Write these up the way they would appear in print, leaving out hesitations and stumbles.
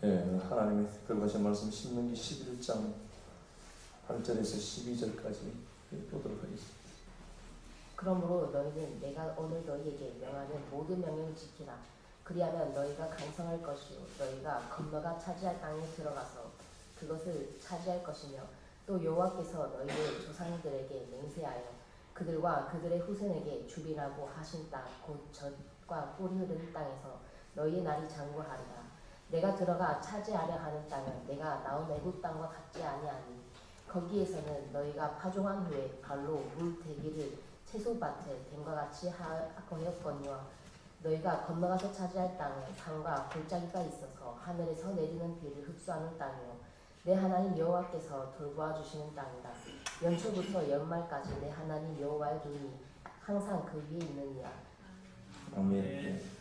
예, 하나님의 그것의 말씀 신명기 11장 8절에서 12절까지 보도록 하겠습니다. 그러므로 너희는 내가 오늘 너희에게 명하는 모든 명령을 지키라. 그리하면 너희가 강성할 것이요 너희가 건너가 차지할 땅에 들어가서 그것을 차지할 것이며 또 여호와께서 너희의 조상들에게 맹세하여 그들과 그들의 후손에게 주리라고 하신 땅 곧 젖과 꿀이 흐르는 땅에서 너희의 날이 장구하리라. 내가 들어가 차지하려 하는 땅은 내가 나온 애굽 땅과 같지 아니하니 거기에서는 너희가 파종한 후에 발로 물 대기를 채소밭에 댐과 같이 하였거니와 너희가 건너가서 차지할 땅은 산과 골짜기가 있어서 하늘에서 내리는 비를 흡수하는 땅이요 내 하나님 여호와께서 돌보아 주시는 땅이다. 연초부터 연말까지 내 하나님 여호와의 눈이 항상 그 위에 있느니라. 아멘.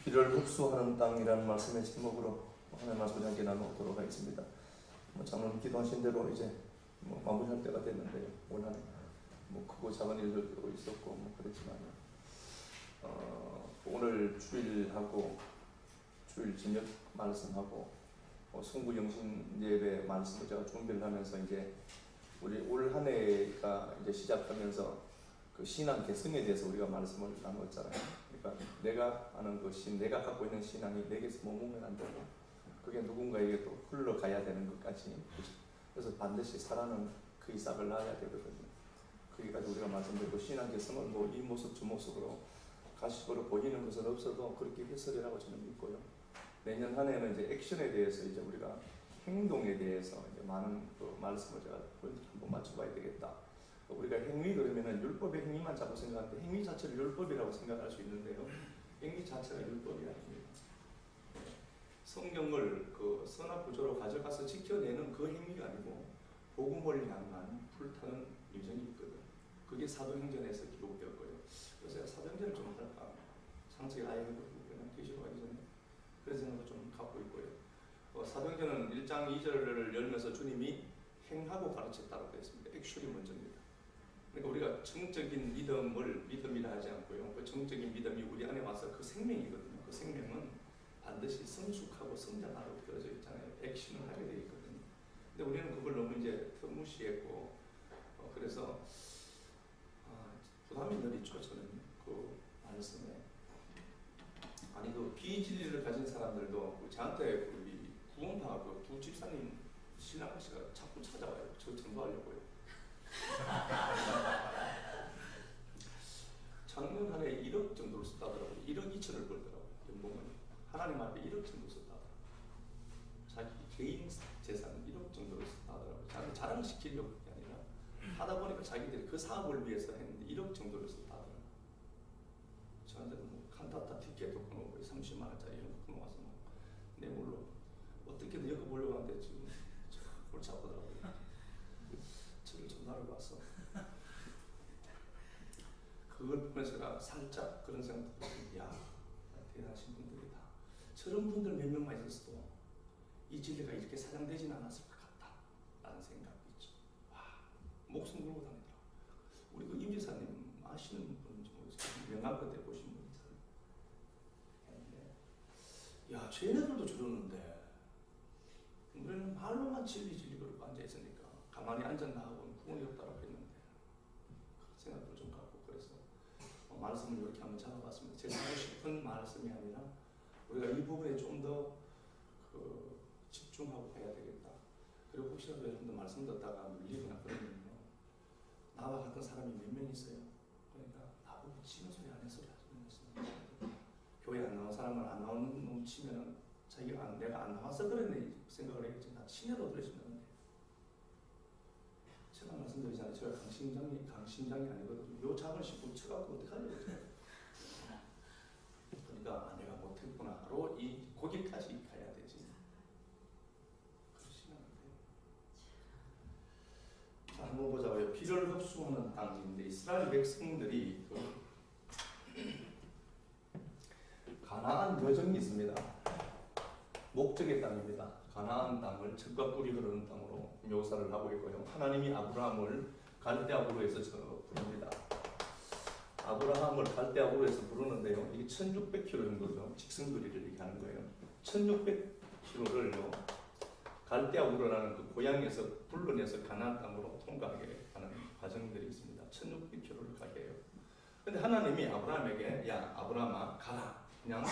비를 흡수하는 땅이라는 말씀의 제목으로 하나님 말씀을 함께 나누도록 하겠습니다. 장로님 기도하신 대로 이제 마무리할 때가 됐는데요. 오늘 크고 작은 일들도 있었고 그랬지만 오늘 주일하고 주일 저녁 말씀하고 송구 영신 예배 말씀을 제가 준비를 하면서 이제 우리 올 한 해가 이제 시작하면서 그 신앙 개성에 대해서 우리가 말씀을 나누었잖아요. 그러니까 내가 아는 그 내가 갖고 있는 신앙이 내게서 머무면 안 되고 그게 누군가에게 또 흘러가야 되는 것까지. 그래서 반드시 살아는 그 이삭을 낳아야 되거든요. 거기까지 우리가 말씀드리고 신앙 개성은 이 모습 저 모습으로 가식으로 보이는 것은 없어도 그렇게 해설이라고 저는 믿고요. 내년 한 해는 이제 액션에 대해서 이제 우리가 행동에 대해서 이제 많은 그 말씀을 제가 한번 맞춰봐야 되겠다. 우리가 행위 그러면은 율법의 행위만 자꾸 생각하는데 행위 자체를 율법이라고 생각할 수 있는데요. 행위 자체가 율법이 아닙니다. 성경을 그 선악구조로 가져가서 지켜내는 그 행위가 아니고 복음을 향한 불타는 유전이 있거든. 그게 사도행전에서 기록되었고요. 그래서 제가 사도행전을 좀 할까 상세히 아예 그냥 계시로 가기 전에 그런 생각을 좀 갖고 있고요. 사도행전은 1장 2절을 열면서 주님이 행하고 가르쳤다고 되어 있습니다. 액션이 먼저입니다. 그러니까 우리가 정적인 믿음이라 하지 않고요. 그 정적인 믿음이 우리 안에 와서 그 생명이거든요. 그 생명은 반드시 성숙하고 성장하라고 되어져 있잖아요. 액션을 하게 되어 있거든요. 근데 우리는 그걸 너무 이제 무시했고 그래서 부담이 늘 있죠. 저는 그 말씀에 아니 그 비진리를 가진 사람들도 저한테 우리 구원파 그 두 집사님 신랑 씨가 자꾸 찾아와요. 저 전도하려고요. 작년 한 해 1억 정도를 썼다더라고요. 1억 2천을 벌더라고요. 연봉을 하나님 앞에 1억 정도 썼다더라고요. 자기 개인 재산 1억 정도를 썼다더라고요. 자기 자랑시키려고 그게 아니라 하다 보니까 자기들이 그 사업을 위해서 했는데 1억 정도를 썼다더라고요. 저한테는 칸타타 티켓도 끊어오고 30만 원짜리 이런 거 끊어와서 뇌물로 어떻게든 엮어보려고 하는데 지금 골치 아프더라고요. 저를 전화를 와서 그걸 보면서 제가 살짝 그런 생각도 들었어요. 야, 대단하신 분들이다. 저런 분들 몇 명만 있었어도 이 진리가 이렇게 사장되진 않았을 것 같다 라는 생각이 있죠. 와, 목숨 걸고 다니더라고요. 우리 그 임지사님 아시는 분인지 모르겠어요. 명함 끝에 보신 분 있잖아요. 야, 쟤네들도 저러는데 우리는 말로만 진리 그러고 앉아있으니까 가만히 앉았나 하고는 구원이 없다라고 했는데 그 생각도 좀 갖고 그래서 말씀을 이렇게 한번 잡아봤습니다. 제가 하고 싶은 말씀이 아니라 우리가 이 부분에 좀 더 집중하고 해야 되겠다. 그리고 혹시라도 여러분들 말씀 듣다가 밀리거나 그러면요. 나와 같은 사람이 몇 명 있어요. 그러니까 나보고 치는 소리 안 해 소리 하지 말았어요. 교회 안 나온 사람을 안 나오는 놈 치면은 자기가 내가 안 나와서 그랬네 생각을 하겠지. 나 친해도 그러시면 안 돼. 제가 말씀드리잖아요. 제가 강심장이 아니거든요. 요 장을 씹고 쳐갖고 어떡하려고 그래요. 그러니까 내가 못했구나로 거기까지 가야 되지. 그러시면 안 돼요. 자, 한번 보자고요. 비를 흡수하는 땅인데 이스라엘 백성들이 가나안 여정이 있습니다. 목적의 땅입니다. 가나안 땅을 젖과 꿀이 흐르는 땅으로 묘사를 하고 있고요. 하나님이 아브라함을 갈대아우르에서 부릅니다. 아브라함을 갈대아우르에서 부르는데요. 이게 1600km 정도죠. 직선거리를 얘기하는 거예요. 1600km 1600km를요 갈대아 우르라는 그 고향에서 불러내서 가나안 땅으로 통과하게 하는 과정들이 있습니다. 1600km를 가게 해요. 근데 하나님이 아브라함에게 야 아브라함아 가라, 그냥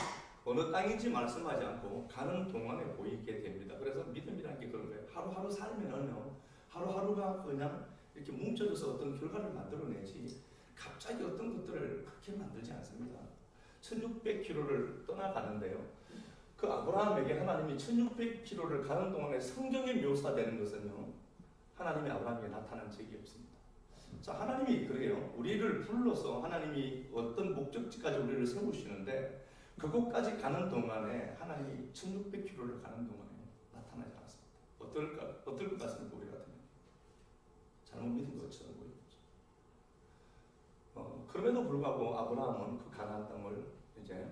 어느 땅인지 말씀하지 않고 가는 동안에 보이게 됩니다. 그래서 믿음이라는 게 그런 거예요. 하루하루 살면은요 하루하루가 그냥 이렇게 뭉쳐져서 어떤 결과를 만들어내지 갑자기 어떤 것들을 그렇게 만들지 않습니다. 1600km를 떠나가는데요. 그 아브라함에게 하나님이 1600km를 가는 동안에 성경에 묘사되는 것은요 하나님이 아브라함에게 나타난 적이 없습니다. 자, 하나님이 그래요. 우리를 불러서 하나님이 어떤 목적지까지 우리를 세우시는데 그곳까지 가는 동안에 하나님이 1600km를 가는 동안에 나타나지 않았습니다. 어떨 것 같습니까? 우리 같으면 잘못 믿은 것처럼 보이죠. 그럼에도 불구하고 아브라함은 그 가나안 땅을 이제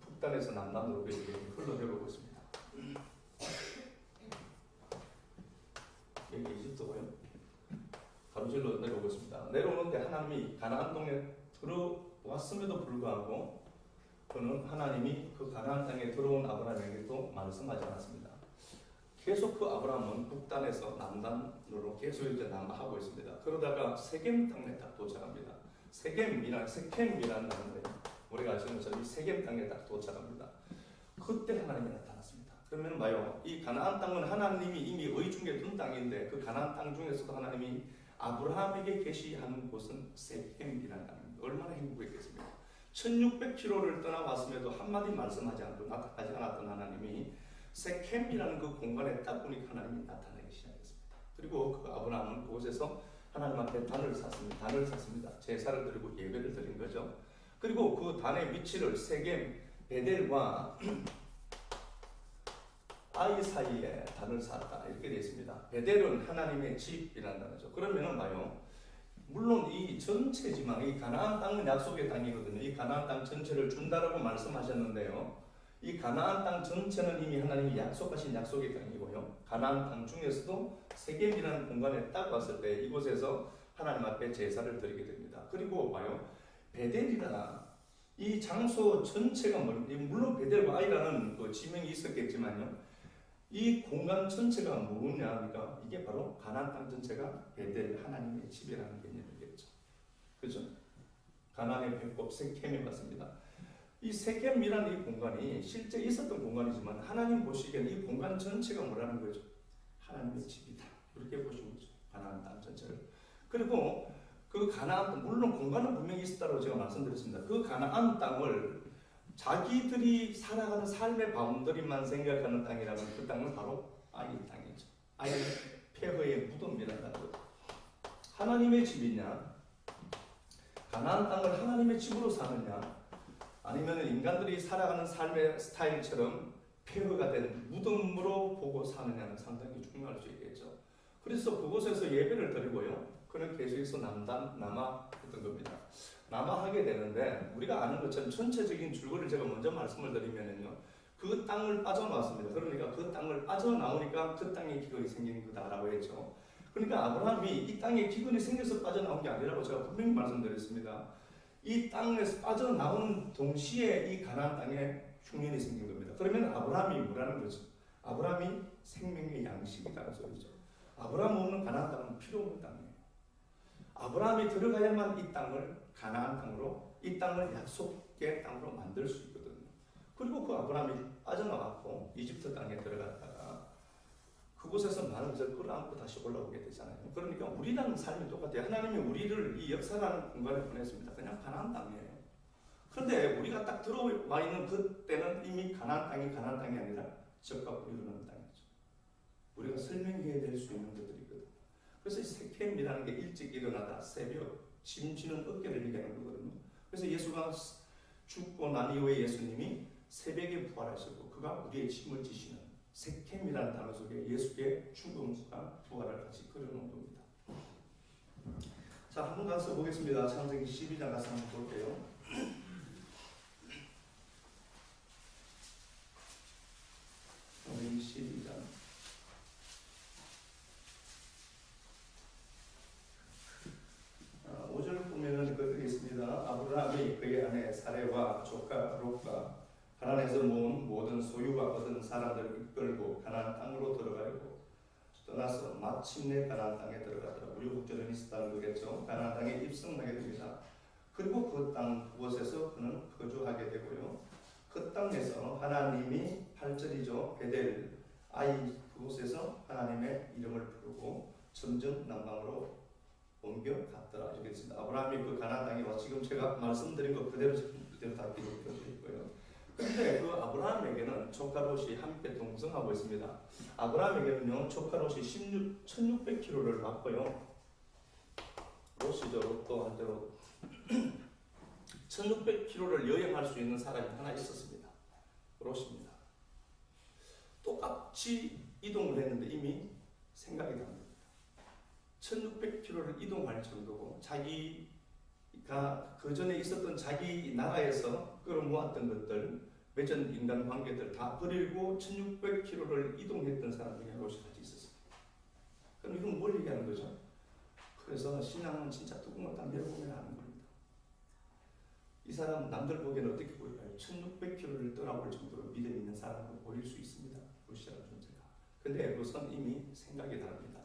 북단에서 남단으로 이렇게 흘러내려오고 있습니다. 여기 이집트고요. 가로질러 내려오고 있습니다. 내려오는데 하나님이 가나안 땅에 들어왔음에도 불구하고 그는 하나님이 그 가나안 땅에 들어온 아브라함에게도 말씀하지 않았습니다. 계속 그 아브라함은 북단에서 남단으로 계속 이제 남하하고 있습니다. 그러다가 세겜 땅에 딱 도착합니다. 세겜이라는 단어예요. 우리가 아시는 것처럼 이 세겜 땅에 딱 도착합니다. 그때 하나님이 나타났습니다. 그러면 봐요. 이 가나안 땅은 하나님이 이미 의중에 둔 땅인데 그 가나안 땅 중에서도 하나님이 아브라함에게 계시하는 곳은 세겜이라는 땅입니다. 얼마나 행복했겠습니까? 1600km를 떠나왔음에도 한마디 말씀하지 않고 나타나지 않았던 하나님이 세겜이라는 그 공간에 딱 보니까 하나님이 나타나기 시작했습니다. 그리고 그 아브라함은 그곳에서 하나님 앞에 단을 샀습니다. 제사를 드리고 예배를 드린 거죠. 그리고 그 단의 위치를 세겜, 베델과 아이 사이에 단을 샀다 이렇게 되어 있습니다. 베델은 하나님의 집이라는 단어죠. 그러면은 봐요. 물론 이 전체지만 이 가나안 땅은 약속의 땅이거든요. 이 가나안 땅 전체를 준다라고 말씀하셨는데요. 이 가나안 땅 전체는 이미 하나님이 약속하신 약속의 땅이고요. 가나안 땅 중에서도 세겜이라는 공간에 딱 왔을 때 이곳에서 하나님 앞에 제사를 드리게 됩니다. 그리고 봐요. 베델이라 이 장소 전체가 물론 베델과 아이라는 그 지명이 있었겠지만요. 이 공간 전체가 뭐냐니까 이게 바로 가나안 땅 전체가 베델 하나님의 집이라는 개념이겠죠. 그죠? 가나안의 배꼽 세겜에 왔습니다. 이 세겜이라는 이 공간이 실제 있었던 공간이지만 하나님 보시기에는 이 공간 전체가 뭐라는 거죠? 하나님의 집이다. 그렇게 보시면 되죠. 가나안 땅 전체를. 그리고 그 가나안 땅, 물론 공간은 분명히 있었다고 제가 말씀드렸습니다. 그 가나안 땅을 자기들이 살아가는 삶의 바운더리만 생각하는 땅이라면 그 땅은 바로 아이 땅이죠. 아이는 폐허의 무덤이라는 거죠. 하나님의 집이냐? 가나안 땅을 하나님의 집으로 사느냐? 아니면 인간들이 살아가는 삶의 스타일처럼 폐허가 된 무덤으로 보고 사느냐는 상당히 중요할 수 있겠죠. 그래서 그곳에서 예배를 드리고요. 그는 계속해서 남아했던 겁니다. 남아하게 되는데 우리가 아는 것처럼 전체적인 줄거리를 제가 먼저 말씀을 드리면은요. 그 땅을 빠져나왔습니다. 그러니까 그 땅을 빠져나오니까 그 땅에 기근이 생기는 거다라고 했죠. 그러니까 아브라함이 이 땅에 기근이 생겨서 빠져나온 게 아니라고 제가 분명히 말씀드렸습니다. 이 땅에서 빠져나오는 동시에 이 가나안 땅에 흉년이 생긴 겁니다. 그러면 아브라함이 뭐라는 거죠? 아브라함이 생명의 양식이라는 소리죠. 아브라함 없는 가나안 땅은 필요 없는 땅이에요. 아브라함이 들어가야만 이 땅을 가나안 땅으로, 이 땅을 약속의 땅으로 만들 수 있거든요. 그리고 그 아브라함이 빠져나왔고 이집트 땅에 들어갔다가 그곳에서 많은 것을 끌어안고 다시 올라오게 되잖아요. 그러니까 우리랑 삶이 똑같아요. 하나님이 우리를 이 역사라는 공간에 보냈습니다. 그냥 가나안 땅이에요. 그런데 우리가 딱 들어와 있는 그때는 이미 가나안 땅이 아니라 적과 이루는 땅이죠. 우리가 설명해야 될 수 있는 것들이거든요. 그래서 세겜이라는 게 일찍 일어나다 새벽 짐 지는 어깨를 얘기하는 거거든요. 그래서 예수가 죽고 난 이후에 예수님이 새벽에 부활하시고 그가 우리의 짐을 지시는 세겜이라는 단어 속에 예수의 죽음과 부활을 같이 그려놓은 겁니다. 자, 한번 가서 보겠습니다. 창세기 12장 가서 한번 볼게요. 창세기 12장 5절을 보면은 그렇게 있습니다. 아브라함이 그의 아내 사레와 조카 롯과 가나안에서 모은 모든 소유가 얻은 사람들 끌고 가나안 땅으로 들어가고 떠나서 마침내 가나안 땅에 들어가더라. 우여곡절은 있었다는 거겠죠. 가나안 땅에 입성하게 됩니다. 그리고 그 땅 그곳에서 그는 거주하게 되고요. 그 땅에서 하나님이 8절이죠. 베델 아이 그곳에서 하나님의 이름을 부르고 점점 남방으로 옮겨갔더라. 이렇게 있습니다. 아브라함이 그 가나안 땅에 와 지금 제가 말씀드린 것 그대로 다 기록되어 있고요. 그런데 그 아브라함에게는 조카 롯이 함께 동성하고 있습니다. 아브라함에게는요 조카 롯이 1600km를 왔고요. 롯이죠. 롯도 할 때로 1600km를 여행할 수 있는 사람이 하나 있었습니다. 롯입니다. 똑같이 이동을 했는데 이미 생각이 납니다. 1600km를 이동할 정도고 자기가 그 전에 있었던 자기 나라에서 끌어모았던 것들 외전 인간관계들 다 버리고 1600km를 이동했던 사람 중에 롯이 같이 있었습니다. 그럼 이건 뭘 얘기하는 거죠? 그래서 신앙은 진짜 뚜껑을 다 열어보면 아는 겁니다. 이 사람 남들 보기에는 어떻게 보일까요? 1600km를 떠나볼 정도로 믿음 있는 사람으로 보일 수 있습니다. 롯이라는 존재가. 근데 롯은 이미 생각이 다릅니다.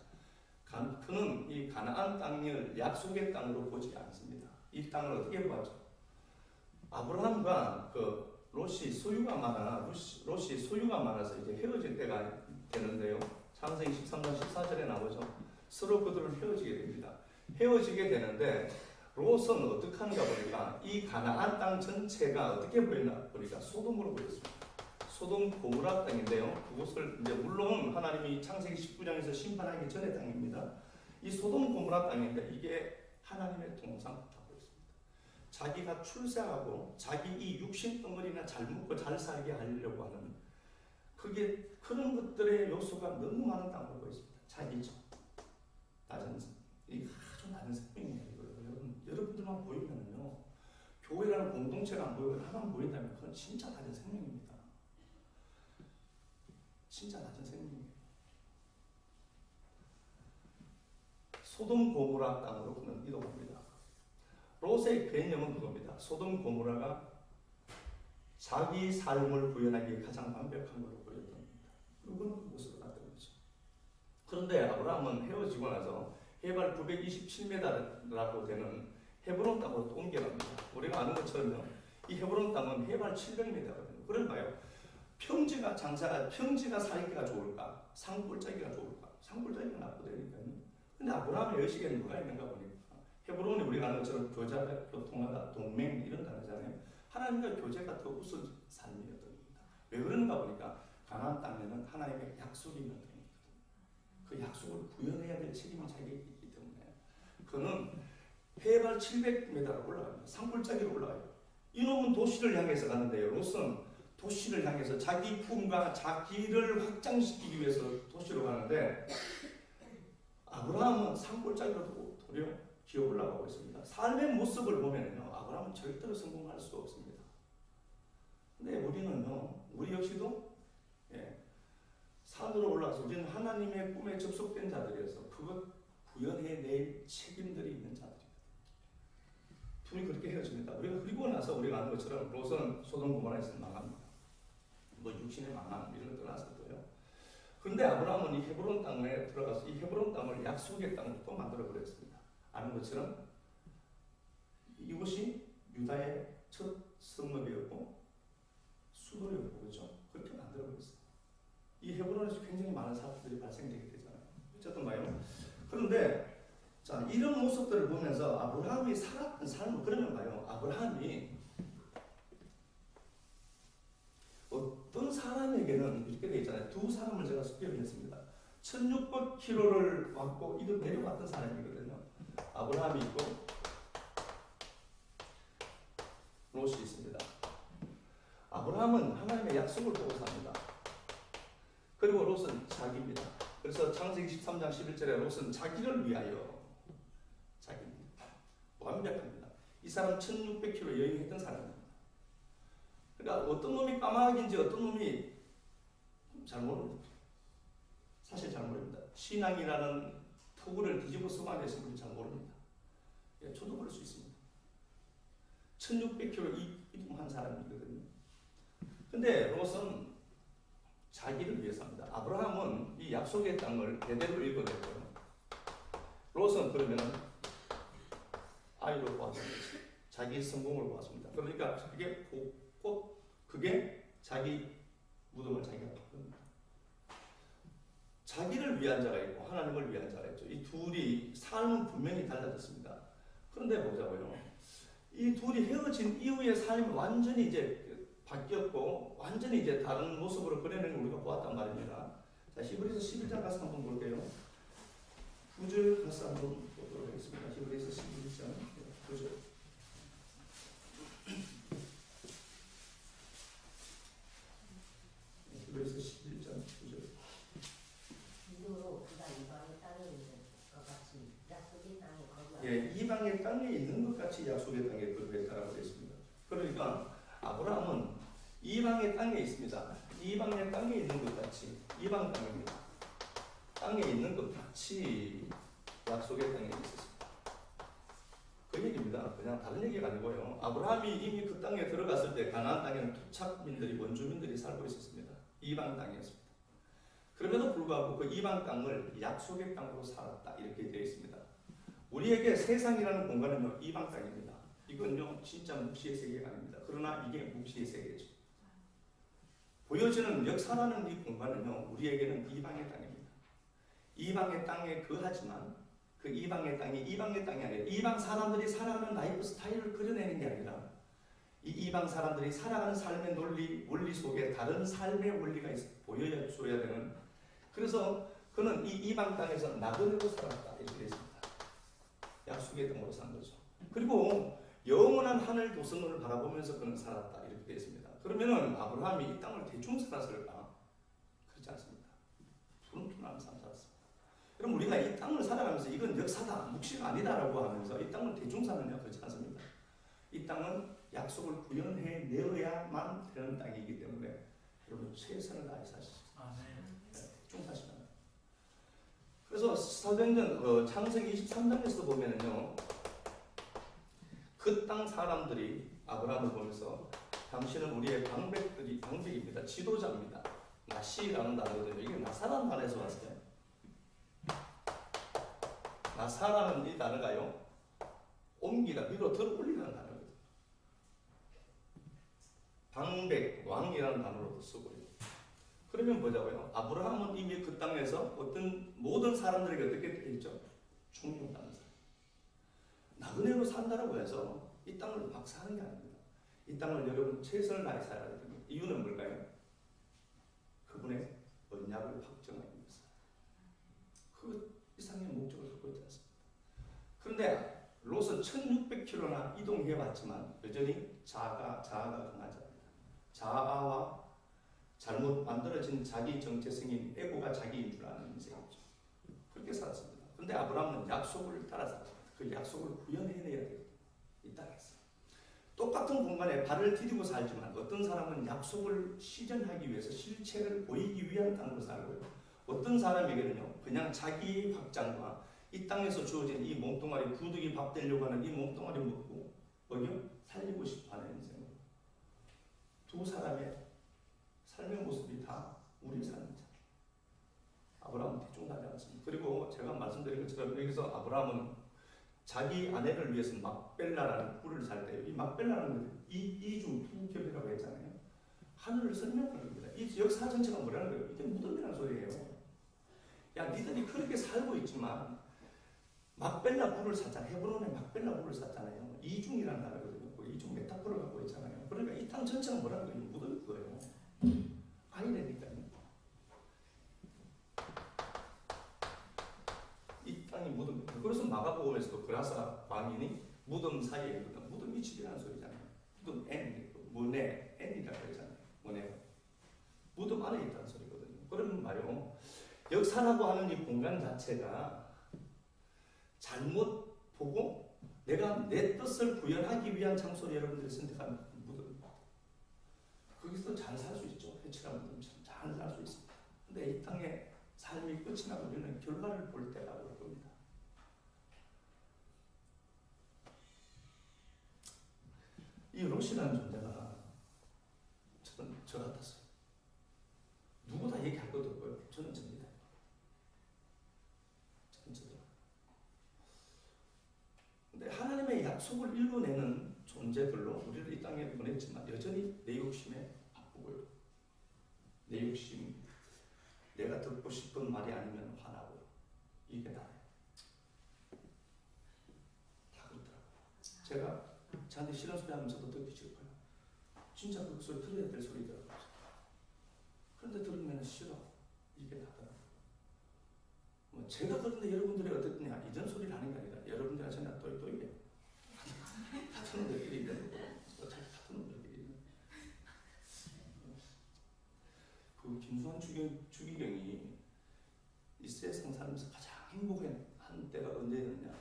그는 이 가나안 땅을 약속의 땅으로 보지 않습니다. 이 땅을 어떻게 보았죠? 아브라함과 그 롯이 소유가 많아서 이제 헤어질 때가 되는데요. 창세기 13장 14절에 나오죠. 서로 그들은 헤어지게 됩니다. 헤어지게 되는데 롯은 어떻게 하는가 보니까 이 가나안 땅 전체가 어떻게 보였나 보니까 소돔으로 보였습니다. 소돔 고모라 땅인데요. 그곳을 이제 물론 하나님이 창세기 19장에서 심판하기 전의 땅입니다. 이 소돔 고모라 땅인데 이게 하나님의 동상 같아 보였습니다. 자기가 출세하고 자기 이 육신 덩어리나 잘 먹고 잘 살게 하려고 하는 그런 것들의 요소가 너무 많은 땅으로 보였습니다. 자기죠. 낮은 이 아주 낮은 생명이에요. 여러분들만 보이면요, 교회라는 공동체가 안 보이고 하나만 보인다면 그건 진짜 낮은 생명입니다. 진짜 낮은 생명이에요. 소돔 고모라 땅으로 그는 이동합니다. 롯의 개념은 그겁니다. 소돔 고모라가 자기 삶을 구현하기에 가장 완벽한 걸로 보였던 겁니다. 그리고 그곳으로 갔던 거죠. 그런데 아브라함은 헤어지고 나서 해발 927m라고 되는 헤브론 땅으로 또 옮겨갑니다. 우리가 아는 것처럼요, 이 헤브론 땅은 해발 700m거든요. 그런가요? 평지가 살기가 좋을까? 산골짜기가 좋을까? 산골짜기가 나쁘다니까요. 근데 아브라함의 의식에는 뭐가 있는가 보니까 헤브론이 우리가 아는 것처럼 교제하다, 교통하다, 동맹 이런 단어잖아요. 하나님과 교제가 더 우선 삶이었던 겁니다. 왜 그런가 보니까 가나안 땅에는 하나님의 약속이 있는 땅이거든요. 그 약속을 구현해야 될 책임이 자기에게 있기 때문에 그는 해발 700m로 올라갑니다. 산골짜기로 올라가요. 이놈은 도시를 향해서 가는데요. 롯은 도시를 향해서 자기 품과 자기를 확장시키기 위해서 도시로 가는데 아브라함은 산골짜기로 도리어 기어 올라가고 있습니다. 삶의 모습을 보면요, 아브라함은 절대로 성공할 수 없습니다. 근데 우리는요, 우리 역시도 산으로 올라가서 우리는 하나님의 꿈에 접속된 자들이어서 그것 구현해낼 책임들이 있는 자들입니다. 둘이 그렇게 헤어집니다. 우리가 그리고 나서 우리가 아는 것처럼 롯은 소돔 고모라에서 망합니다. 뭐 육신의 망함 이런 걸 떠나서도요. 그런데 아브라함은 이 헤브론 땅에 들어가서 이 헤브론 땅을 약속의 땅으로 또 만들어 버렸습니다. 아는 것처럼 이곳이 유다의 첫 성읍이었고 수도였고 그렇죠. 그렇게 만들어 버렸어요. 이 헤브론에서 굉장히 많은 사람들이 발생되게 되잖아요. 어쨌든 말이에요. 그런데 자, 이런 모습들을 보면서 아브라함이 살았던 삶을 그러면 봐요. 아브라함이 어떤 사람에게는 이렇게 되어 있잖아요. 두 사람을 제가 소개했습니다. 1600km를 왔고 이거 내려왔던 사람이거든요. 아브라함이 있고 롯이 있습니다. 아브라함은 하나님의 약속을 보고 삽니다. 그리고 롯은 자기입니다. 그래서 창세기 13장 11절에 롯은 자기를 위하여 자기입니다. 완벽합니다. 이 사람 1600km 여행했던 사람입니다. 그러니까 어떤 놈이 까마귀인지 어떤 놈이 잘 모릅니다. 사실 잘 모릅니다. 신앙이라는 토구를 뒤집어 쓰고 앉아있는 분이 잘 모릅니다. 예, 저도 그럴 수 있습니다. 1600km 이동한 사람이거든요. 근데 롯은 자기를 위해서입니다. 아브라함은 이 약속의 땅을 대대로 읽어냈고요. 롯은 그러면은 아이로 보았습니다. 자기 성공을 보았습니다. 그러니까 그게 곧 그게 자기 무덤을 자기가 바꿉니다. 자기를 위한 자가 있고 하나님을 위한 자가 있죠. 이 둘이 삶은 분명히 달라졌습니다. 그런데 보자고요. 이 둘이 헤어진 이후의 삶이 완전히 이제 바뀌었고 완전히 이제 다른 모습으로 그려내는 우리가 보았단 말입니다. 자, 히브리서 11장 가서 한번 볼게요. 9절 가서 한번 보도록 하겠습니다. 히브리서 11장 9절. 히브리서 11장 9절. 믿음으로 그가 이방의 땅에 있는 것 같이 약속의 땅에 거주하고 예, 이방의 땅에 있는 것 같이 약속의 땅에 거주했다라고 되어 있습니다. 그러니까 아브라함은 이방의 땅에 있습니다. 이방의 땅에 있는 것 같이 이방 땅입니다. 땅에 있는 것 같이 약속의 땅에 있었습니다. 그 얘기입니다. 그냥 다른 얘기가 아니고요. 아브라함이 이미 그 땅에 들어갔을 때 가나안 땅에는 토착민들이 원주민들이 살고 있었습니다. 이방 땅이었습니다. 그럼에도 불구하고 그 이방 땅을 약속의 땅으로 살았다 이렇게 되어 있습니다. 우리에게 세상이라는 공간은요 이방 땅입니다. 이건요 진짜 묵시의 세계가 아닙니다. 그러나 이게 묵시의 세계죠. 보여지는 역사라는 이 공간은요 우리에게는 이방의 땅입니다. 이방의 땅에 거하지만 그 이방의 땅이 이방의 땅이 아니라 이방 사람들이 살아가는 라이프 스타일을 그려내는 게 아니라 이 이방 사람들이 살아가는 삶의 논리, 원리 속에 다른 삶의 원리가 보여줘야 되는. 그래서 그는 이 이방 땅에서 나그네로 살았다 이렇게 되어 있습니다. 약속의 땅으로 산 거죠. 그리고 영원한 하늘 도성을 바라보면서 그는 살았다 이렇게 되어 있습니다. 그러면은 아브라함이 이 땅을 대충 살았을까? 그렇지 않습니다. 푸른푸른한 삶 살았습니다. 그럼 우리가 이 땅을 살아가면서 이건 역사다, 묵시가 아니다라고 하면서 이 땅을 대충 사느냐? 그렇지 않습니다. 이 땅은 약속을 구현해 내어야만 되는 땅이기 때문에 여러분 최선을 다해 사시죠. 대충 사시면. 그래서 사도행전 창세기 23장에서도 보면은요, 그 땅 사람들이 아브라함을 보면서 당신은 우리의 방백입니다. 지도자입니다. 나시라는 단어거든요. 이게 나사라는 단어에서 왔어요. 나사라는 이 단어가요, 옮기다, 위로 들어 올리는 단어거든요. 방백, 왕이라는 단어로도 쓰고요. 그러면 보자고요. 아브라함은 이미 그 땅에서 어떤 모든 사람들에게 어떻게 되어 있죠? 충성하는 사람. 나그네로 산다라고 해서 이 땅을 막 사는 게 아닙니다. 이 땅을 여러분 최선을 다해 살아야 됩니다. 이유는 뭘까요? 그분의 언약을 확정하기 위해서. 그 이상의 목적을 갖고 있지 않습니다. 그런데 롯은 1600km나 이동해 왔지만 여전히 자아가 강하지 않습니다. 자아와 잘못 만들어진 자기 정체성인 에고가 자기인 줄 아는 인생이죠. 그렇게 살았습니다. 그런데 아브라함은 약속을 따라 살았습니다. 그 약속을 구현해내야 돼요. 이 땅에서. 똑같은 공간에 발을 디디고 살지만 어떤 사람은 약속을 실현하기 위해서 실체를 보이기 위한 땅으로 살고요. 어떤 사람에게는요, 그냥 자기 확장과 이 땅에서 주어진 이 몸뚱아리, 부득이 밥 되려고 하는 이 몸뚱아리 먹고 살리고 싶어하는 인생으로. 두 사람의 삶의 모습이 다 우리 삶이죠. 아브라함은 대충 다지 않습니다. 그리고 제가 말씀드린 것처럼 여기서 아브라함은 자기 아내를 위해서 막벨라라는 꿀을 살 때, 이 막벨라는 이중 부겹이라고 했잖아요. 하늘을 설명하는 겁니다. 이 역사 전체가 뭐라는 거예요? 이게 무덤이라는 소리예요. 야, 니들이 그렇게 살고 있지만 막벨라 꿀을 샀잖아요. 헤브론에 막벨라 꿀을 샀잖아요. 이중이라는 단어거든요. 이중 메타포를 갖고 있잖아요. 그러니까 이 땅 전체가 뭐라는 거예요? 무덤인 거예요. 아이래니까요. 이 땅이 무덤. 그래서 마가복음에서도 그라사 광인이 무덤 사이에 있거든. 무덤이 집이라는 소리잖아요. 무덤 N, 문에 N이라고 했잖아요. 문에 무덤 안에 있다는 소리거든요. 그러면 말이요, 역사라고 하는 이 공간 자체가 잘못 보고 내가 내 뜻을 구현하기 위한 장소를 여러분들이 선택한 무덤. 거기서 잘 살 수 있죠. 해치라는 무덤처럼 잘 살 수 있습니다. 근데 이 땅에 삶이 끝이 나고 우리는 결과를 볼 때가 올 겁니다. 이 롯이라는 존재가 저는 저 같았어요. 전부 다 얘기할 것도 없고요. 저는 접니다. 저는 저도. 근데 하나님의 약속을 이루어내는 존재들로 우리를 이 땅에 보냈지만 여전히 내 욕심에 바쁘고요. 내 욕심, 내가 듣고 싶은 말이 아니면 화나고 이게 다예요. 다 그렇더라고요. 제가 저한테 싫은 소리 하면서도 듣기 싫고요. 진짜 그 소리 들어야 될 소리더라고요. 그런데 들으면 싫어. 이게 다더라고요. 뭐 제가 그런데 여러분들이 어떻느냐 이런 소리를 하는 게 아니라 여러분들이 하시나 또 이게 같은 놈들끼리 있는 거고 어차피 같은 놈들끼리 그 김수환 주기경이 이 세상 살면서 가장 행복한 때가 언제였느냐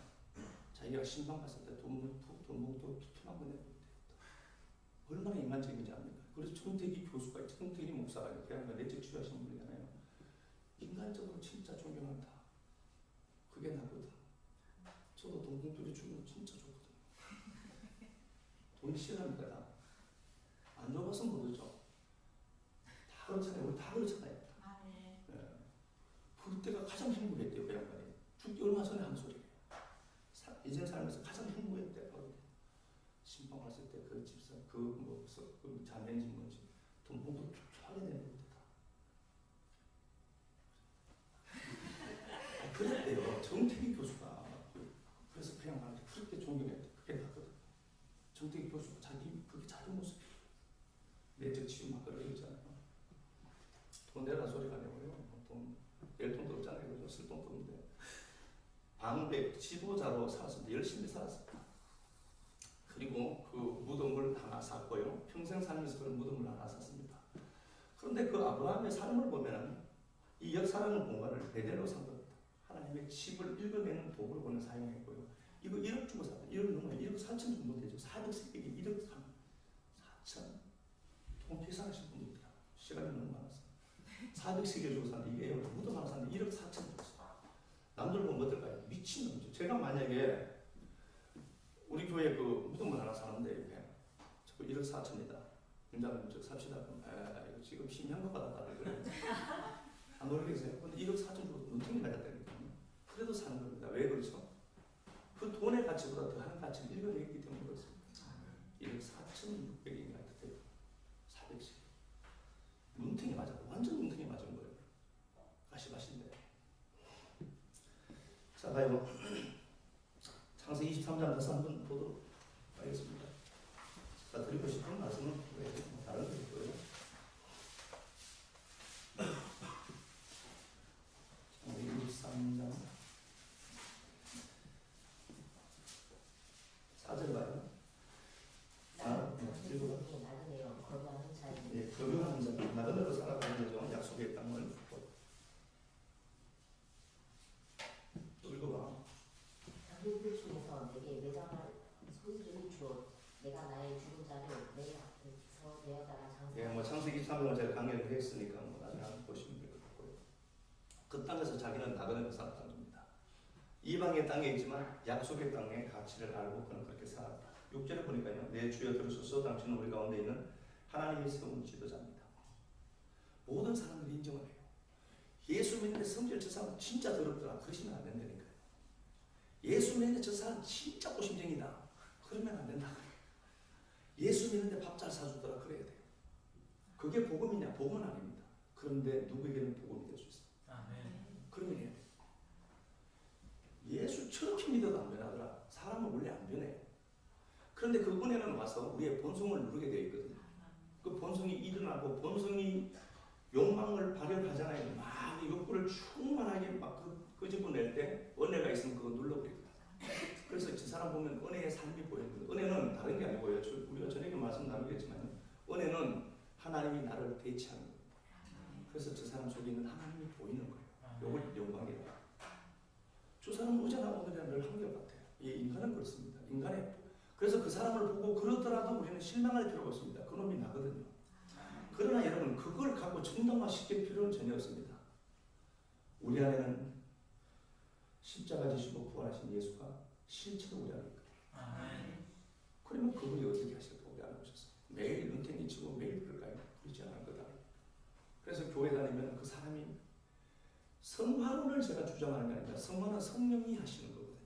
자기가 신방 갔을 때 돈봉투 피투만 보내고 얼마나 인간적인지 압니까? 그래서 정태기 교수가 정태기 목사가 이렇게 하는 거 내적 치유하신 분이잖아요. 인간적으로 진짜 존경한다. 그게 나거든. 저도 돈봉투를 주면 진짜 좋거든요. 돈이 싫어합니까? 다. 안 줘봐서 모르죠. 다 그렇잖아요. 우리 다 그렇잖아요. 네. 그때가 가장 행복했대요. 그 양반이. 죽기 얼마 전에 한 소리예요. 인생 살면서 가장 행복했대요. 신방 갔을 때 그 집사 그 자매인지 뭔지 돈봉투 쫙 내는 데다. 그랬대요. 정태기 교수가. 그래서 그냥 말하지. 그렇게 존경했대. 그게 나거든. 정태기 교수가 그게 자기 모습이에요. 내적 치유 막 그러잖아요. 돈 내라 소리가 아니고요. 낼 돈도 없잖아요. 그죠? 쓸 돈도 없는데. 방백 지도자로 살았습니다. 열심히 살았습니다. 그리고 그 무덤을 하나 샀고요. 평생 살면서 그 무덤을 하나 샀습니다. 그런데 그 아브라함의 삶을 보면 이 역사라는 공간을 베델로 산 겁니다. 하나님의 칩을 읽어내는 도구로 사용했고요. 이거 1억 주고 샀다. 1억 넘어요. 1억 4천 정도 되죠. 400세기 1억 4천. 돈 계산하신 분이 있더라고요. 시간이 너무 많아서. 400세기 주고 샀는데 이게 무덤 하나 샀는데 1억 4천 줬어요. 남들 보면 어떨까요? 미친놈이죠. 제가 만약에 우리 교회 그 무덤을 하나 사는데 옆에 저 1억 4천이다. 김장님 저 삽시다. 그럼 이거 지금 심한 것 같다. 안 모르겠어요. 근데 1억 4천 주고 눈탱이 맞았다니까요. 그래도 사는 겁니다. 왜 그렇죠? 그 돈의 가치보다 더한 가치를 읽어내기 때문에 그렇습니다. 1억 4,600인가 그때 400씩. 눈탱이 맞았고 완전 눈탱이 맞은 거예요. 가시밭인데. 자, 가요. 창세기 23장 다시 한번 보도록 하겠습니다. 자, 드리고 싶은 말씀은 다른 거 있고요. 창세기 23장 4절 봐요. 나그네요. 거부하는 자에 예, 거부하는 자, 나그네로 살아가는 자죠. 약속의 땅을 읽어봐. 그들 중에서 내게 매장할 소유를 주어 내가 나의 죽은 자를 내 앞에서 내어다가 장사. 예, 뭐 창세기 3장을 제가 강의를 했으니까 뭐 나중에 한번 보시면 될 것 같고요. 그 땅에서 자기는 나그네로 살았다는 겁니다. 이방의 땅에 있지만 약속의 땅의 가치를 알고 그는 그렇게 살았다. 6절에 보니까요. 내 주여 들으소서 당신은 우리 가운데 있는 하나님이 세운 지도자입니다. 모든 사람들이 인정을 해요. 예수 믿는데 성질 저 사람 진짜 더럽더라. 그러시면 안 된다니까요. 예수 믿는데 저 사람 진짜 고심쟁이다. 그러면 안 된다. 예수 믿는데 밥 잘 사주더라. 그래야 돼요. 그게 복음이냐? 복음은 아닙니다. 그런데 누구에게는 복음이 될 수 있어요. 그러면 해야 돼요. 예수 저렇게 믿어도 안 변하더라. 사람은 원래 안 변해. 그런데 그분에는 와서 우리의 본성을 누르게 되어 있거든요. 그 본성이 일어나고 본성이 욕망을 발현하잖아요. 막 욕구를 충만하게 막 끄집어낼 때 은혜가 있으면 그거 눌러버리거든요. 그래서 저 사람 보면 은혜의 삶이 보이거든요. 은혜는 다른 게 아니고요. 우리가 저녁에 말씀 나누겠지만 은혜는 하나님이 나를 대체하는 겁니다. 그래서 저 사람 속에 있는 하나님이 보이는 거예요. 요걸 영광이다. 저 사람은 어제나 오늘이나 늘 한결같아요. 이 인간은 그렇습니다. 그래서 그 사람을 보고 그러더라도 우리는 실망할 필요가 없습니다. 그놈이 나거든요. 그러나 여러분 그걸 갖고 정당화시킬 필요는 전혀 없습니다. 우리 안에는 십자가 지시고 부활하신 예수가 실체로 우리 안에 있거든요. 그러면 그분이 어떻게 하실까? 우리 안에 오셔서 매일 눈탱이 치고 매일 그럴까요? 그렇지 않을 거다. 그래서 교회 다니면 그 사람이 성화론을 제가 주장하는 게 아니라 성화는 성령이 하시는 거거든요.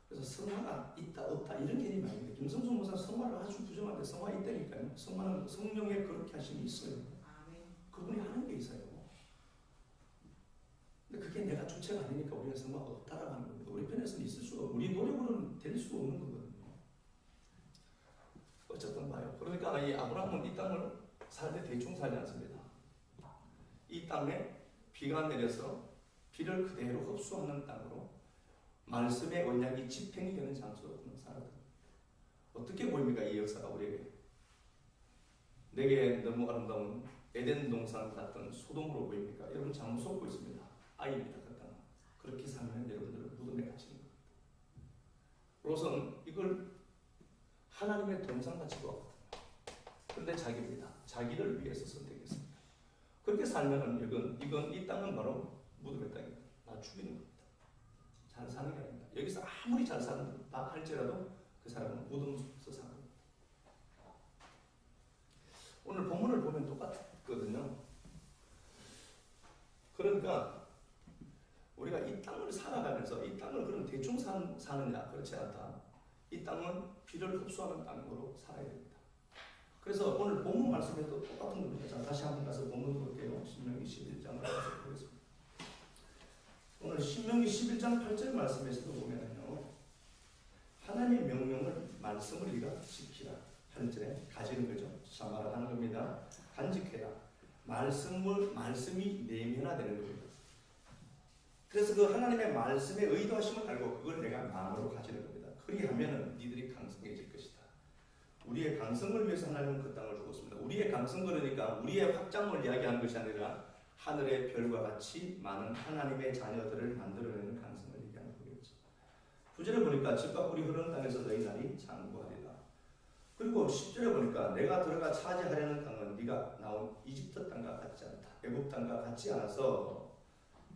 그래서 성화가 있다 없다 이런 개념이 아닙니다. 김성수 목사 성화를 아주 부정하는데 성화 있다니까요. 성화는 성령의 그렇게 하심이 있어요. 그분이 하는 게 있어요. 근데 그게 내가 주체가 아니니까 우리가 성화가 없다라고 하는 겁니다. 우리 편에서는 있을 수가 없고 우리 노력으로는 될 수 없는 거거든요. 어쨌든 봐요. 그러니까 이 아브라함은 이 땅을 살 때 대충 살지 않습니다. 이 땅에 비가 내려서 비를 그대로 흡수하는 땅으로 말씀의 언약이 집행이 되는 장소로 그는 살았다. 어떻게 보입니까? 이 역사가 우리에게. 내게 너무 아름다운 에덴 동산 같은 소돔으로 보입니까? 여러분 잘못 속고 있습니다. 아이입니다. 그 땅은. 그렇게 살면 여러분들은 무덤에 갇히는 겁니다. 롯은 이걸 하나님의 동산같이 보았거든요. 그런데 자기입니다. 자기를 위해서 선택했습니다. 그렇게 살면은 이건 이 땅은 바로 무덤의 땅입니다. 나 죽이는 겁니다. 잘 사는 게 아닙니다. 여기서 아무리 잘 산다 할지라도 그 사람은 무덤 속에서 사는 겁니다. 오늘 본문을 보면 똑같거든요. 그러니까 우리가 이 땅을 살아가면서 이 땅을 그럼 대충 사느냐? 그렇지 않다. 이 땅은 비를 흡수하는 땅으로 살아야 됩니다. 그래서 오늘 본문 말씀에도 똑같은 겁니다. 자, 다시 한번 가서 본문 볼게요. 신명기 11장을 가서 보겠습니다. 오늘 신명기 11장 8절 말씀에서도 보면요. 하나님의 명령을 말씀을 우리가 지키라. 8절에 가지는 거죠. 사마라 하는 겁니다. 간직해라. 말씀이 내면화되는 겁니다. 그래서 그 하나님의 말씀의 의도하심을 알고 그걸 내가 마음으로 가지는 겁니다. 그리하면 니들이 강성해질 것이다. 우리의 강성을 위해서 하나님은 그 땅을 주었습니다. 우리의 강성 그러니까 우리의 확장을 이야기하는 것이 아니라 하늘의 별과 같이 많은 하나님의 자녀들을 만들어내는 강성을 얘기하는 거겠죠. 9절에 보니까 집과 꿀이 흐르는 땅에서 너희 날이 장구하리라. 그리고 10절에 보니까 내가 들어가 차지하려는 땅은 네가 나온 이집트 땅과 같지 않다. 애굽 땅과 같지 않아서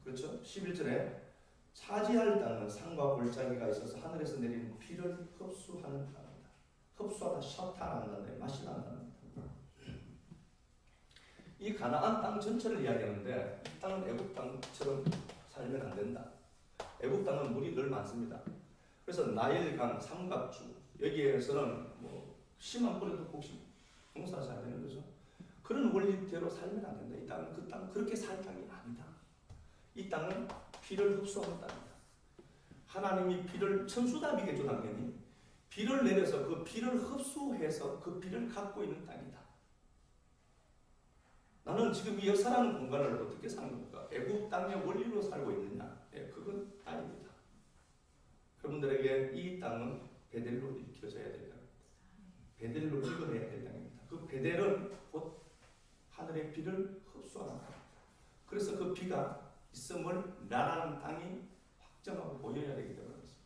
그렇죠. 11절에 차지할 땅은 산과 골짜기가 있어서 하늘에서 내리는 비를 흡수하는 땅이다. 흡수하다 셔타 난다는데 맛이 난다는 이 가나안 땅 전체를 이야기하는데 이 땅은 애굽 땅처럼 살면 안 된다. 애굽 땅은 물이 늘 많습니다. 그래서 나일강, 삼각주 여기에서는 뭐 심한 뿌리도 혹시 농사 잘 되는 거죠. 그런 원리대로 살면 안 된다. 이 땅은 그 땅 그렇게 살 땅이 아니다. 이 땅은 비를 흡수하는 땅이다. 하나님이 비를 천수답이겠죠 당연히. 비를 내려서 그 비를 흡수해서 그 비를 갖고 있는 땅이다. 나는 지금 이 살아가는 공간을 어떻게 사는 겁니까? 애굽 땅의 원리로 살고 있느냐? 네, 그건 아닙니다. 여러분들에게 이 땅은 베델로 일으켜져야 될 땅입니다. 베델로 찍어내야 될 땅입니다. 그 베델은 곧 하늘의 비를 흡수하는 땅입니다. 그래서 그 비가 있음을 나라는 땅이 확정하고 보여야 되기 때문에 그렇습니다.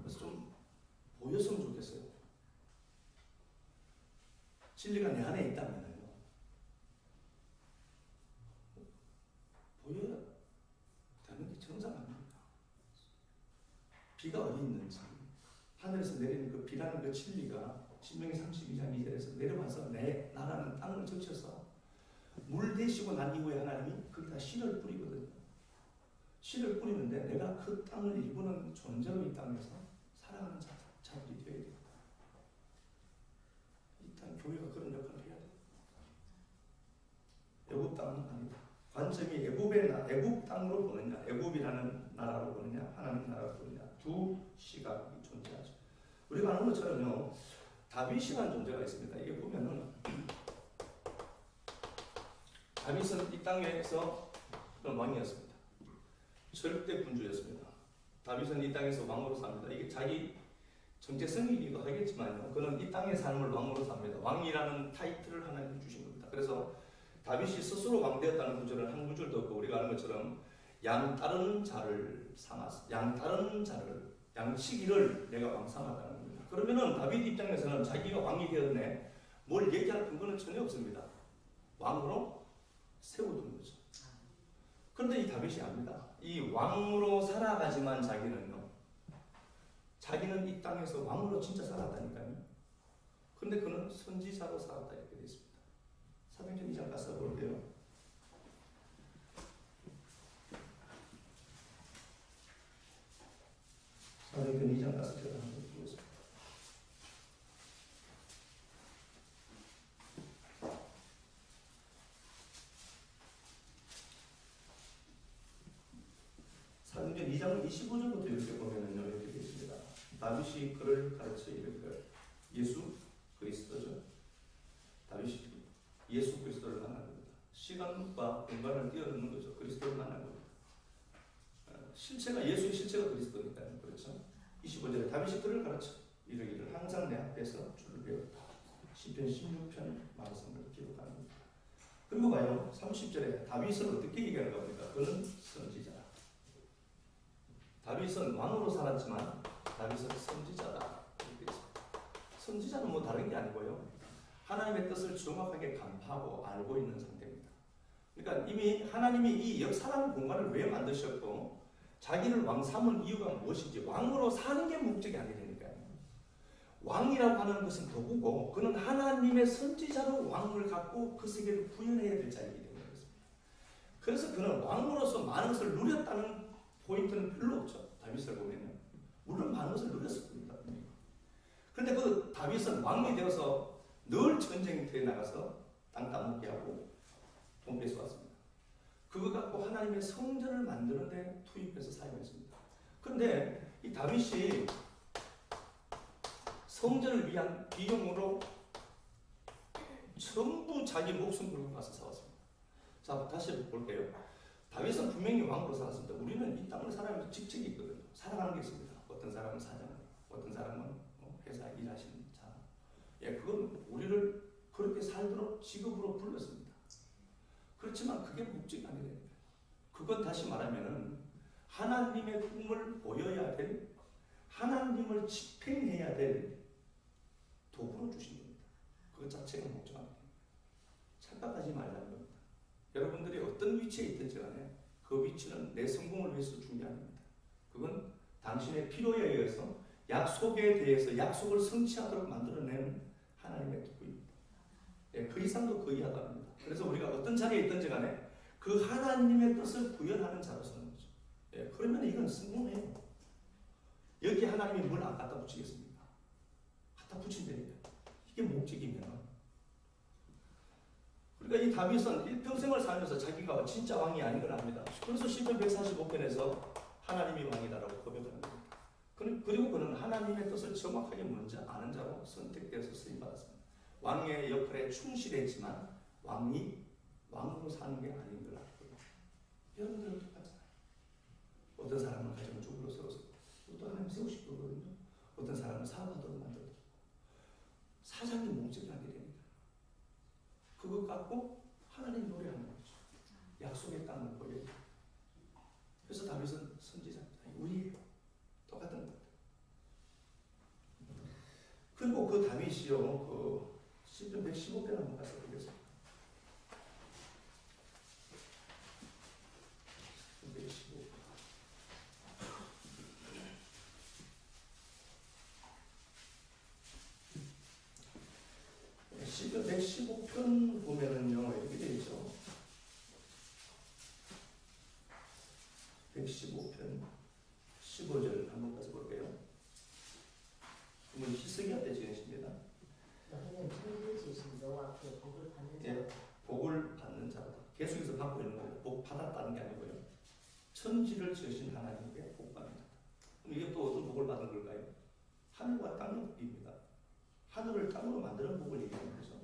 그래서 좀 보였으면 좋겠어요. 진리가 내 안에 있다면요. 보여야 되는 게 정상입니다. 비가 어디 있는지 하늘에서 내리는 그 비라는 그 진리가 신명기 32장 2절에서 내려와서 내 나라는 땅을 적셔서 물 대시고 난 이후에 하나님이 거기다 씨를 뿌리거든요. 씨를 뿌리는데 내가 그 땅을 일구는 존재로 이 땅에서 살아가는 자들이 되어야 됩니다. 이 땅 교회가 그런 역할을 해야 돼요. 애굽 땅은 아니다. 관점이 애굽 땅으로 보느냐, 애굽이라는 나라로 보느냐, 하나님 나라로 보느냐 두 시각이 존재하죠. 우리가 아는 것처럼요, 다윗이라는 존재가 있습니다. 이게 보면은 다윗은 이 땅에서 왕이었습니다. 절대 군주였습니다. 다윗은 이 땅에서 왕으로 삽니다. 이게 자기 정체성이기도 하겠지만요, 그는 이 땅의 삶을 왕으로 삽니다. 왕이라는 타이틀을 하나님이 주신 겁니다. 그래서 다윗이 스스로 왕되었다는 구절은 한 구절도 없고 우리가 아는 것처럼 양 따르는 자를 삼았어. 양 따르는 자를 양치기를 내가 왕 삼았다는 겁니다. 그러면은 다윗 입장에서는 자기가 왕이 되었네 뭘 얘기할 근거는 전혀 없습니다. 왕으로 세워둔 거죠. 그런데 이 다윗이 압니다. 이 왕으로 살아가지만 자기는 이 땅에서 왕으로 진짜 살았다니까요. 그런데 그는 선지자로 살았다 이렇게 되어 있습니다. 사도행전 2장 가서 볼게요. 사도행전 2장 가서 제가 한번 보겠습니다. 사도행전 2장 25절부터 이렇게 보면은요, 이렇게 되어 있습니다. 다윗이 그를 가르쳐 이르기를 예수 그리스도죠. 다윗이 예수 그리스도를 만난 겁니다. 시간과 공간을 뛰어넘는 거죠. 그리스도를 만난 겁니다. 실체가 예수의 실체가 그리스도니까요. 그렇죠? 25절에 다윗이 그를 가르쳐 이르기를 항상 내 앞에서 주를 배웠다. 시편 16편 말씀을 기록합니다. 그리고 봐요. 30절에 다윗은 어떻게 얘기하는 겁니까? 그는 선지자다. 다윗은 왕으로 살았지만 다윗은 선지자다. 이렇게 있습니다. 선지자는 뭐 다른 게 아니고요. 하나님의 뜻을 정확하게 간파하고 알고 있는 상태입니다. 그러니까 이미 하나님이 이 역사라는 공간을 왜 만드셨고 자기를 왕 삼은 이유가 무엇인지 왕으로 사는 게 목적이 아니라니까요. 왕이라고 하는 것은 도구고 그는 하나님의 선지자로 왕을 갖고 그 세계를 구현해야 될 자이기 때문에 그렇습니다. 그래서 그는 왕으로서 많은 것을 누렸다는 포인트는 별로 없죠. 다윗을 보면은 물론 많은 것을 누렸을 겁니다. 그런데 그 다윗은 왕이 되어서 늘 전쟁터에 나가서 땅 따먹게 하고 돈 뺏어왔습니다. 그거 갖고 하나님의 성전을 만드는 데 투입해서 사용했습니다. 그런데 이 다윗이 성전을 위한 비용으로 전부 자기 목숨 걸고 가서 사왔습니다. 자, 다시 볼게요. 다윗은 분명히 왕으로 살았습니다. 우리는 이 땅을 살아가면서 직책이 있거든요. 살아가는 게 있습니다. 어떤 사람은 사장, 어떤 사람은 회사 일하시는 자. 예, 그건 우리를 그렇게 살도록 직업으로 불렀습니다. 그렇지만 그게 목적이 아니에요. 그건 다시 말하면은 하나님의 꿈을 보여야 될, 하나님을 집행해야 될 도구로 주신 겁니다. 그 자체가 목적 아닙니다. 착각하지 말라는 겁니다. 여러분들이 어떤 위치에 있든지 간에 그 위치는 내 성공을 위해서 준 게 아닙니다. 그건 당신의 필요에 의해서 약속에 대해서 약속을 성취하도록 만들어낸 하나님의 도구입니다. 예, 그 이상도 그 이하도 아닙니다. 그래서 우리가 어떤 자리에 있든지 간에 그 하나님의 뜻을 구현하는 자로 서는 거죠. 예, 그러면 이건 성공해요. 여기 하나님이 뭘 안 갖다 붙이겠습니까? 갖다 붙인다니까. 이게 목적이면. 그러니까 이 다윗은 일평생을 살면서 자기가 진짜 왕이 아닌 걸 압니다. 그래서 시편 145편에서 하나님이 왕이다라고 고백하는 겁니다. 그리고 그는 하나님의 뜻을 정확하게 먼저 아는 자로 선택되어서 쓰임받았습니다. 왕의 역할에 충실했지만 왕으로 사는 게 아닌 걸 알고 여러분들은 똑같잖아요. 어떤 사람은 가정을 주부로 세워서 또 하나님 세우시고 그러거든요. 어떤 사람은 사업하도록 만들어주고 사장이 목적이 아니라니까. 그거 갖고 하나님 노래하는 거죠. 약속의 땅을 보여요. 그래서 다윗은 선지자입니다. 우리예요. 똑같은 것 같아요. 그리고 그 다윗이요, 그 시편 115편 한번 가서 보겠습니다. 115편. 시편 115편 보면은요, 이렇게 되어 있죠. 115편 15절 한번 가서 볼게요. 히스기야 때 지내십니다. 너희는 천지를 지으신 여호와께 복을 받는 자. 예, 복을 받는 자다. 계속해서 받고 있는 거예요. 복 받았다는 게 아니고요. 천지를 지으신 하나님께 복 받는 자다. 그럼 이게 또 어떤 복을 받은 걸까요? 하늘과 땅의 복입니다. 하늘을 땅으로 만드는 복을 얘기하는 거죠.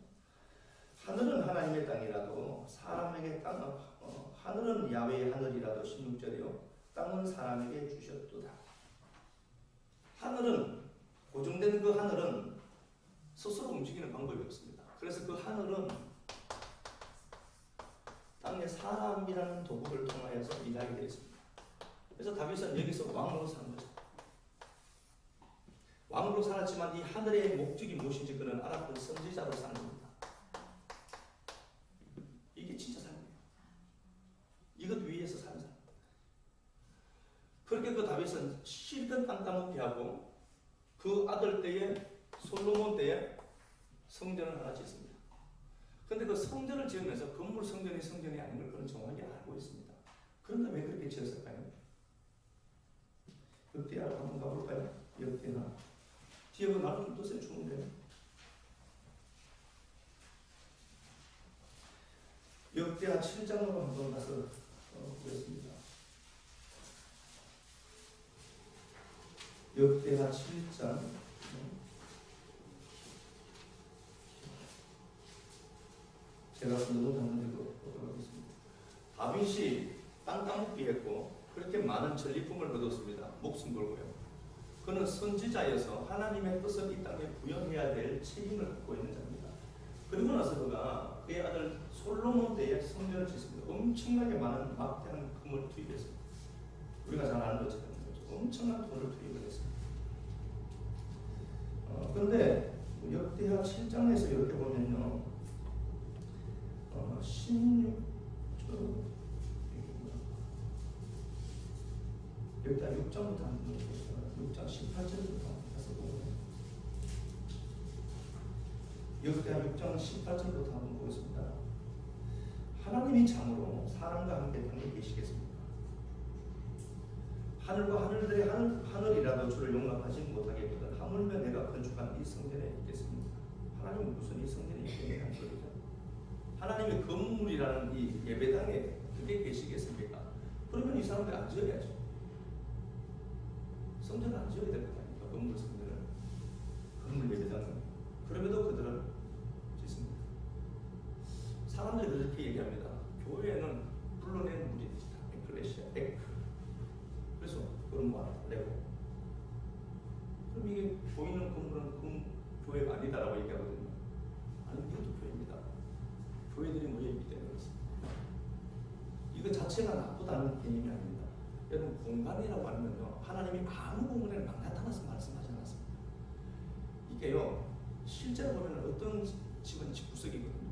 하늘은 하나님의 땅이라도 사람에게 하늘은 야훼의 하늘이라도 16절이요. 땅은 사람에게 주셨도다. 하늘은 고정된 그 하늘은 스스로 움직이는 방법이 없습니다. 그래서 그 하늘은 땅에 사람이라는 도구를 통하여서 일하게 되어 있습니다. 그래서 다윗은 여기서 왕으로 사는 거죠. 왕으로 살았지만 이 하늘의 목적이 무엇인지 그는 알았던 선지자로 사는 겁니다. 이게 진짜 삶이에요. 이것 위에서 사는 삶. 그렇게 그 다윗은 실컷 땅 따먹게 하고 그 아들 때에 솔로몬 때에 성전을 하나 짓습니다. 근데 그 성전을 지으면서 건물 성전이 아닌 걸 그는 정확히 알고 있습니다. 그런데 왜 그렇게 지었을까요? 역대하 한번 가볼까요? 역대하. 뒤에 그 나름 뜻에 주는데요. 역대하 7장으로 한번 가서 보겠습니다. 역대하 7장. 제가 너무 단문으로 보도록 하겠습니다. 다윗이 땅 따먹기 했고 그렇게 많은 전리품을 거뒀습니다. 목숨 걸고요. 그는 선지자여서 하나님의 뜻을 이 땅에 구현해야 될 책임을 갖고 있는 자입니다. 그리고 나서 그가 그의 아들 솔로몬 때에 성전을 짓습니다. 엄청나게 많은 막대한 금을 투입했습니다. 우리가 잘 아는 것처럼 엄청난 돈을 투입을 했습니다. 그런데 역대하 7장에서 이렇게 보면요. 6장부터 한번 보겠습니다. 6장 18절부터 가서 보겠습니다. 역대하 6장 18절부터 한번 보겠습니다. 하나님이 참으로 사람과 함께 땅에 계시겠습니까? 하늘과 하늘이라도 주를 용납하지 못하겠거든 하물며 내가 건축한 이 성전에 있겠습니까? 하나님은 무슨 이 성전에 있겠냐는 소리죠. 하나님의 건물이라는 이 예배당에 그게 계시겠습니까? 그러면 이 사람들이 안 지어야죠. 성전을 안 지어야 될 거 아닙니까? 건물 성전을. 건물 예배당은. 그럼에도 그들은 짓습니다. 사람들이 그렇게 얘기합니다. 교회는 불러낸 무리다. 에클레시아, 에크. 그래서 그런 거 내고. 그럼 이게 보이는 건물은 교회가 아니다라고 얘기하거든요. 아니, 이것도 교회입니다. 교회들이 모여있기 때문에 그렇습니다. 이거 자체가 나쁘다는 개념이 아닙니다. 여러분, 공간이라고 하면요, 하나님이 아무 공간에 막 나타나서 말씀하지 않았습니다. 이게요, 실제로 보면 어떤 집은 집구석이거든요.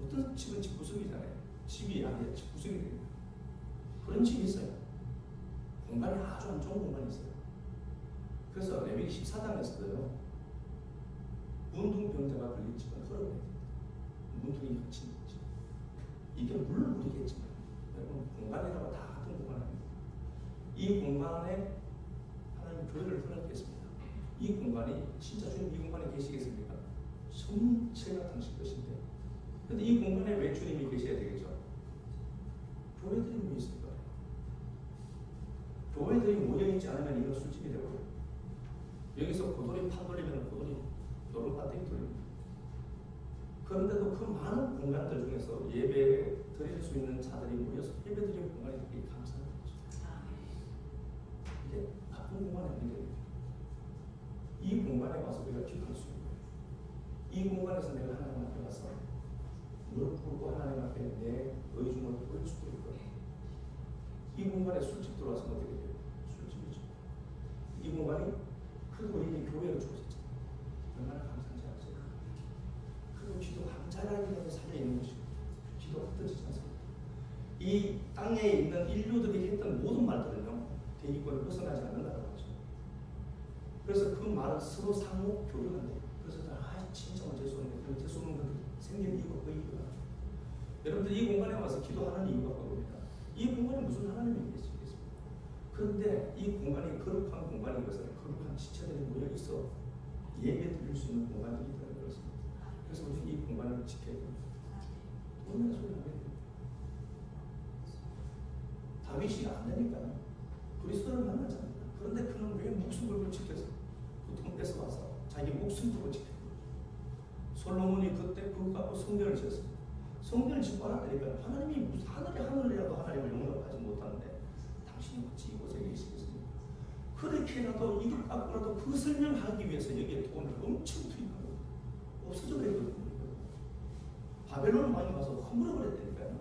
어떤 집은 집구석이잖아요. 집이 아니라 집구석이 됩니다. 그런 집이 있어요. 공간이 아주 안 좋은 공간이 있어요. 그래서 레위기 14장에서도요, 문둥병자가 걸린 집은 헐어버려요. 문둥이 갇힌 집. 이게 물론 모르겠지만, 여러분, 공간이라고 다 같은 공간 아닙니다. 이 공간에 하나님 교회를 허락했습니다. 이 공간이 진짜 주님 이 공간에 계시겠습니까? 전체가 당신 것인데. 근데 이 공간에 왜 주님이 계셔야 되겠죠? 교회들이 모여있을 거예요. 교회들이 모여있지 않으면 이건 술집이 되고요. 여기서 고돌이 판 돌리면 고돌이 노릇바닥이 돌립니다. 그런데도 그 많은 공간들 중에서 예배 드릴 수 있는 자들이 모여서 예배 드리는 공간이 되게 감사한 거죠. 이게 나쁜 공간이 아니거든요. 이 공간에 와서 우리가 기도할 수 있는 거예요. 이 공간에서 내가 하나님 앞에 가서 무릎 꿇고 하나님 앞에 내 의중을 보일 수도 있고요. 이 공간에 술집 들어와서 어떻게 돼요? 술집이죠. 이 공간이 그리고 이게 교회로 주어졌잖아요. 얼마나 감사한지 아세요? 그리고 기도 감사하기 위해서 살려있는 것이고 기도가 흩어지지 않습니다. 이 땅에 있는 인류들이 했던 모든 말들은요, 대기권을 벗어나지 않는다고 하죠. 그래서 그 말은 서로 상호 교류한대요. 그래서 진짜 재수없네. 그런 재수없는 것들 생긴 이유가 그 이유가. 여러분들 이 공간에 와서 기도하는 이유가 그겁니다. 이 공간에 무슨 하나님이 계시겠습니까? 그런데 이 공간이 거룩한 공간인 것은 거룩한 지체들이 모여 있어 예배 드릴 수 있는 공간이기 때문에 그렇습니다. 그래서 우리는 이 공간을 지켜야 됩니다. 얼마나 소리 하게 됩니다. 다윗이 안 되니까요. 그리스도를 만나지 않습니다. 그런데 그는 왜 목숨 걸고 지켜서 보통 뺏어 와서 자기 목숨 걸고 지켜요. 솔로몬이 그때 그거 갖고 성전을 지었습니다. 성전을 짓고 하나니까 하나님이 무슨 하늘이라도 하나님을 용납하지 못하는데 당신이 어찌 이곳에 계시겠습니까? 그렇게라도 이걸 갖고라도 그 설명하기 위해서 여기에 돈을 엄청 투입하고 없어져 버렸거든요. 바벨론 왕이 와서 허물어 버렸다니까요.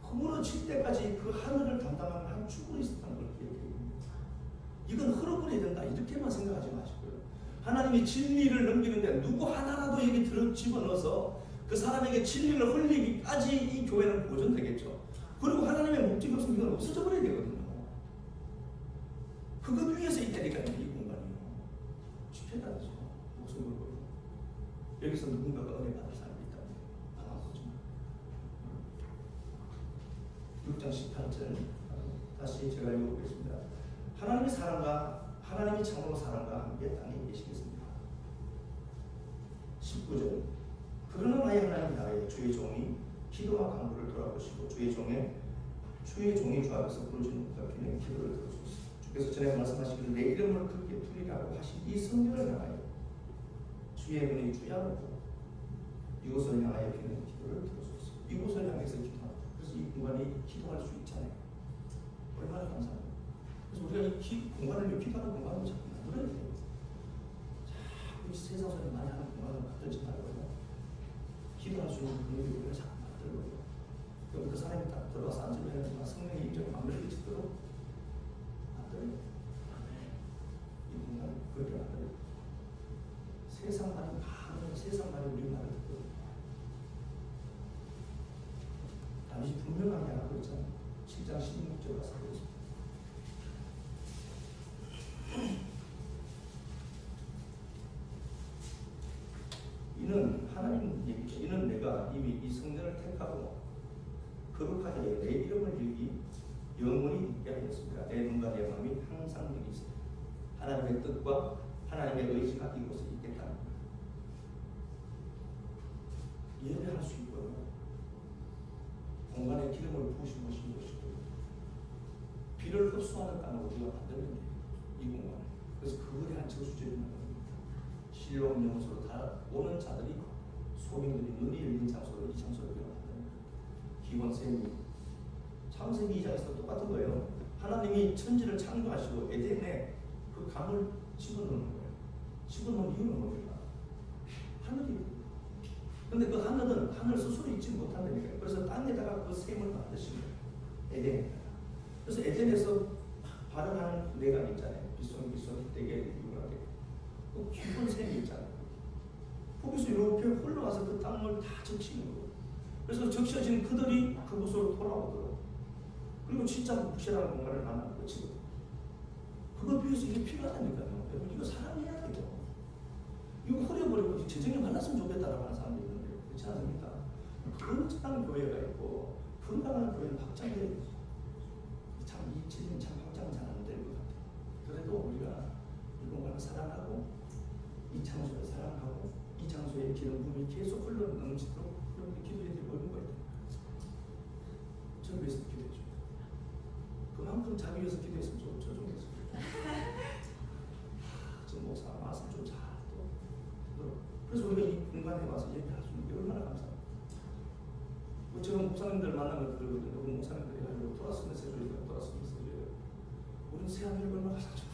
허물어질 때까지 그 하늘을 담당하는 한 축으로 있었다는 걸 기억해야 됩니다. 이건 흘러버려야 된다 이렇게만 생각하지 마시고요. 하나님이 진리를 넘기는데 누구 하나라도 여기 집어넣어서 그 사람에게 진리를 흘리기까지 이 교회는 보존되겠죠. 그리고 하나님의 목적이 없으면 이건 없어져 버려야 되거든요. 그것 위해서 있다니까요. 이 공간이요. 지켜야죠. 목숨을 걸고. 여기서 누군가가 은혜 받을 사람이 있다면 아마 거죠. 6장 18절 다시 제가 읽어보겠습니다. 하나님이 참으로 사랑과 함께 땅에 계시겠습니다. 19절 그러나 나의 하나님 나의 주의 종이 기도와 간구를 돌아보시고 주의 종이 주 앞에서 부르짖는 높이는 기도를 들어주소서. 주께서 전에 말씀하시기를 내 이름을 크게 부리라고 하신 이 성전을 향하여 주의 은혜 주야로 이곳을 향하여 기는 기도를 들어주소서. 이곳을 향해서 기도합니다. 그래서 이 공간이 기도할 수 있잖아요. 얼마나 감사합니다. 그래서 우리가 이 공간을 기도하는 공간으로 자꾸 만들어야 돼요. 자꾸 세상 사람이 많이 하는 공간을 만들지 말고요. 기도할 수 있는 분위기를 우리가 자꾸 만들고요. 그럼 그 사람이 딱 들어가서 앉으면 하지만 성령의 임재가 만들어지도록 만들어요. 이 공간을 그렇게 만들어요. 세상 말이 많은 세상 말이 우리 말을 듣고 다윗이 분명하게 하고 있잖아요. 7장 16절 가서 보겠습니다. 이는 하나님 얘기죠. 이는 내가 이미 이 성전을 택하고 거룩하게 하여 내 이름을 일기 영원히 있게 하였습니다. 내 눈과 내 마음이 항상 여기 있습니다. 하나님의 뜻과 하나님의 의지가 이곳에 있겠다. 예배할 수 있고요. 공간에 기름을 부으신 것이 이것이고 비를 흡수하는 땅을 우리가 만들어야 돼요. 이 공간을. 그래서 그거에 한 저수지를 만듭니다. 신령 명소로 다 오는 자들이 소명들이 눈이 열린 장소로 이 장소를 우리가 만듭니다. 기원쌤이 창세기 2장에서 똑같은 거예요. 하나님이 천지를 창조하시고 에덴에 그 강을 집어넣는 거예요. 집어넣은 이유는 뭡니까? 하늘이. 근데 그 하늘은 하늘 스스로 있지 못한다니까요. 그래서 땅에다가 그 샘을 만드신 거예요. 에덴에다가. 그래서 에덴에서 발현하는 내가 있잖아요. 빗손 되게 유일하게. 그 깊은 샘이 있잖아요. 거기서 이렇게 흘러가서 그 땅을 다 적시는 거예요. 그래서 적셔진 그들이 그곳으로 돌아오도록. 그리고 진짜 묵시라는 공간을 만나는 거지. 그걸 위해서 이게 필요하다니까요. 여러분 이거 사랑해야 돼요. 이거 흐려버리고 재정이 많았으면 좋겠다라고 하는 사람들이 있는데 그렇지 않습니까? 건강한 교회가 있고 건강한 교회는 확장돼야 되죠. 참이 질문 참 확장 잘 안 될 것 같아요. 그래도 우리가 이 공간을 사랑하고 이 장소를 사랑하고 이 장소에 기름 부음이 계속 흘러넘치도록 여러분들 기도해 드리고 있는 거예요. 저 위해서 기도해 줘. 그만큼 자기 위해서 기도했으면 저 중에서 저 목사 말씀 좀 잘 또. 그래서 우리가 이 공간에 와서 얘기할 수 있는 게 얼마나 감사합니다. 제가 목사님들 만나면 그러거든요. 우리 목사님들이 하려고 돌아서 메시지 줘요. 돌아서 메시지 줘요. 우리는 새하늘을 얼마나 가지고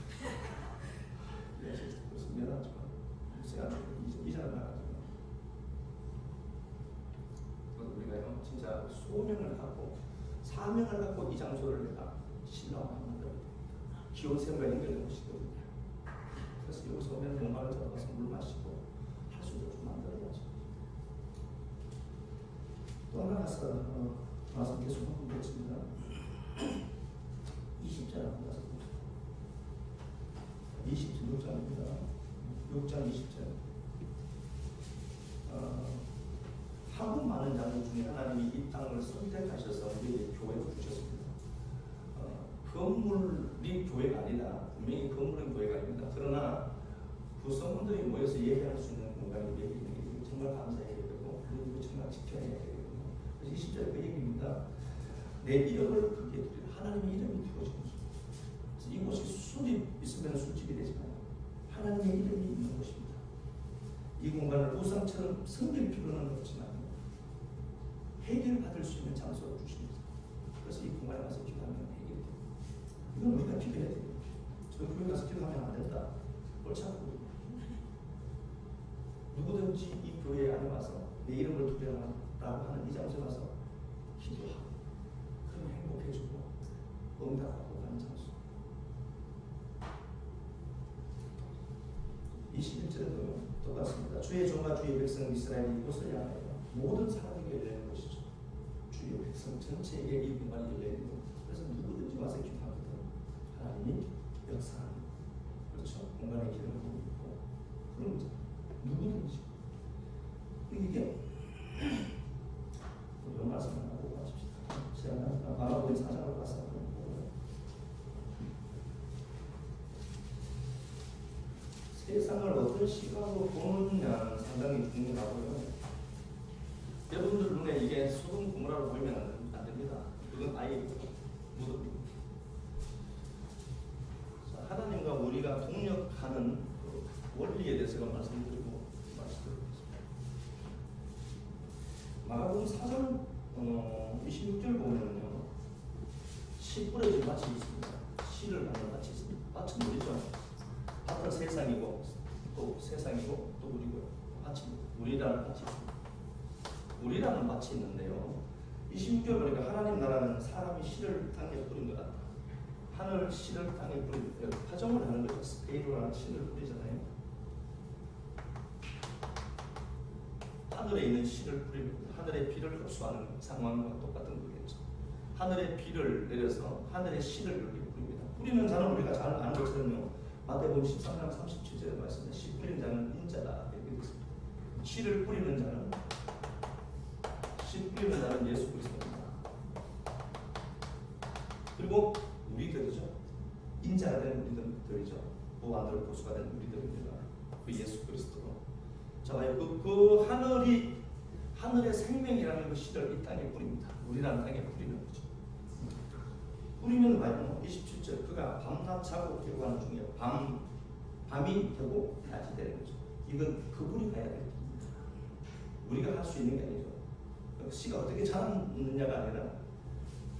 그래서 미안하지만 새하늘 이전을 나가지고 그래서 우리가 진짜 소명을 갖고 사명을 갖고 이 장소를 내가 신랑을 만들어야 돼. 기온샘과 연결된 곳이거든요. 그래서 여기서 오면 공간을 들어가서 물 마시고 할 수 있도록 좀 만들어야죠. 또 하나 가서 와서 계속 한번 보겠습니다. 20절 한번 가서 보죠. 26장입니다. 6장 20절. 하고 많은 장로 중에 하나님이 이 땅을 선택하셔서 우리에게 교회를 주셨습니다. 건물이 교회가 아니다. 분명히 건물은 교회가 아닙니다. 그러나 구성원들이 모여서 예배할 수 있는 공간이 우리에게 있는 게 정말 감사해야 되고 그리고 정말 지켜야 되거든요. 그래서 20절에 그 얘기입니다. 내 이름을 크게 드리라. 하나님의 이름이 두어진 곳. 그래서 이곳이 술이 있으면 술집이 되지만 하나님의 이름이 있는 곳입니다. 이 공간을 우상처럼 섬길 필요는 없지만 해결받을 수 있는 장소를 주십니다. 그래서 이 공간에 가서 기도하면 해결이 됩니다. 이건 우리가 기도해야 돼요. 저 교회 가서 기도하면 안 된다. 옳지 않고 누구든지 이 교회 안에 와서 내 이름을 두려라고 하는 이 장소에 와서 기도하고 그러면 행복해지고 응답하고 가는 장소. 21절에도 똑같습니다. 주의 종과 주의 백성 이스라엘이 이곳을 향하여 모든 사람에게 열리는 것이죠. 주의 백성 전체에게 이 공간이 열리는 것. 그래서 누구든지 와서 기도하거든 하나님이 역사하는 그렇죠. 공간에 기름을 부고 있고 그런 거죠. 누구든지 이게 우리 말씀을 하고 가십시다. 제가 바라보는 사장을 봤어요. 세상을 어떤 시각으로 보느냐 상당히 중요하고요. 여러분들 눈에 이게 소금 고무라고 보이면 안 됩니다. 이건 아예 무덤입니다. 하나님과 우리가 동력하는 그 원리에 대해서 말씀드리고 말씀드리겠습니다. 마가복음 4장 26절 보면요, 씨 뿌려진 밭이 있습니다. 씨를 받는 밭이 있습니다. 밭은 우리죠. 밭은 세상이고 또 세상이고 또 우리고요. 밭이 우리라는 밭이 있습니다. 우리라는 밭이 있는데요. 26절 보니까 하나님 나라는 사람이 씨를 땅에 뿌린 것 같다. 하늘 씨를 땅에 뿌린 파종을 하는 거죠. 스페이로라는 씨를 뿌리잖아요. 하늘에 있는 씨를 뿌리는 하늘의 비를 흡수하는 상황과 똑같은 거겠죠. 하늘의 비를 내려서 하늘의 씨를 이렇게 뿌립니다. 뿌리는 자는 우리가 잘 아는 것처럼요. 마태복음 13장 37절에 말씀에 씨 뿌리는 자는 인자다 이렇게 되어 있습니다. 씨를 뿌리는 자는 예수 그리스도입니다. 그리고 우리들이죠. 인자가 된 우리들이죠. 보아들 보수가 된 우리들입니다. 그 예수 그리스도. 자, 그 하늘의 생명이라는 그 씨를 이 땅에 뿌립니다. 우리라는 땅에 뿌리는 거죠. 뿌리면 봐요. 27절 그가 밤낮 자고 깨고 하는 중에 밤이 되고 낮이 되는 거죠. 이건 그분이 가야 됩니다. 우리가 할 수 있는 게 아니죠. 씨가 어떻게 자랐느냐가 아니라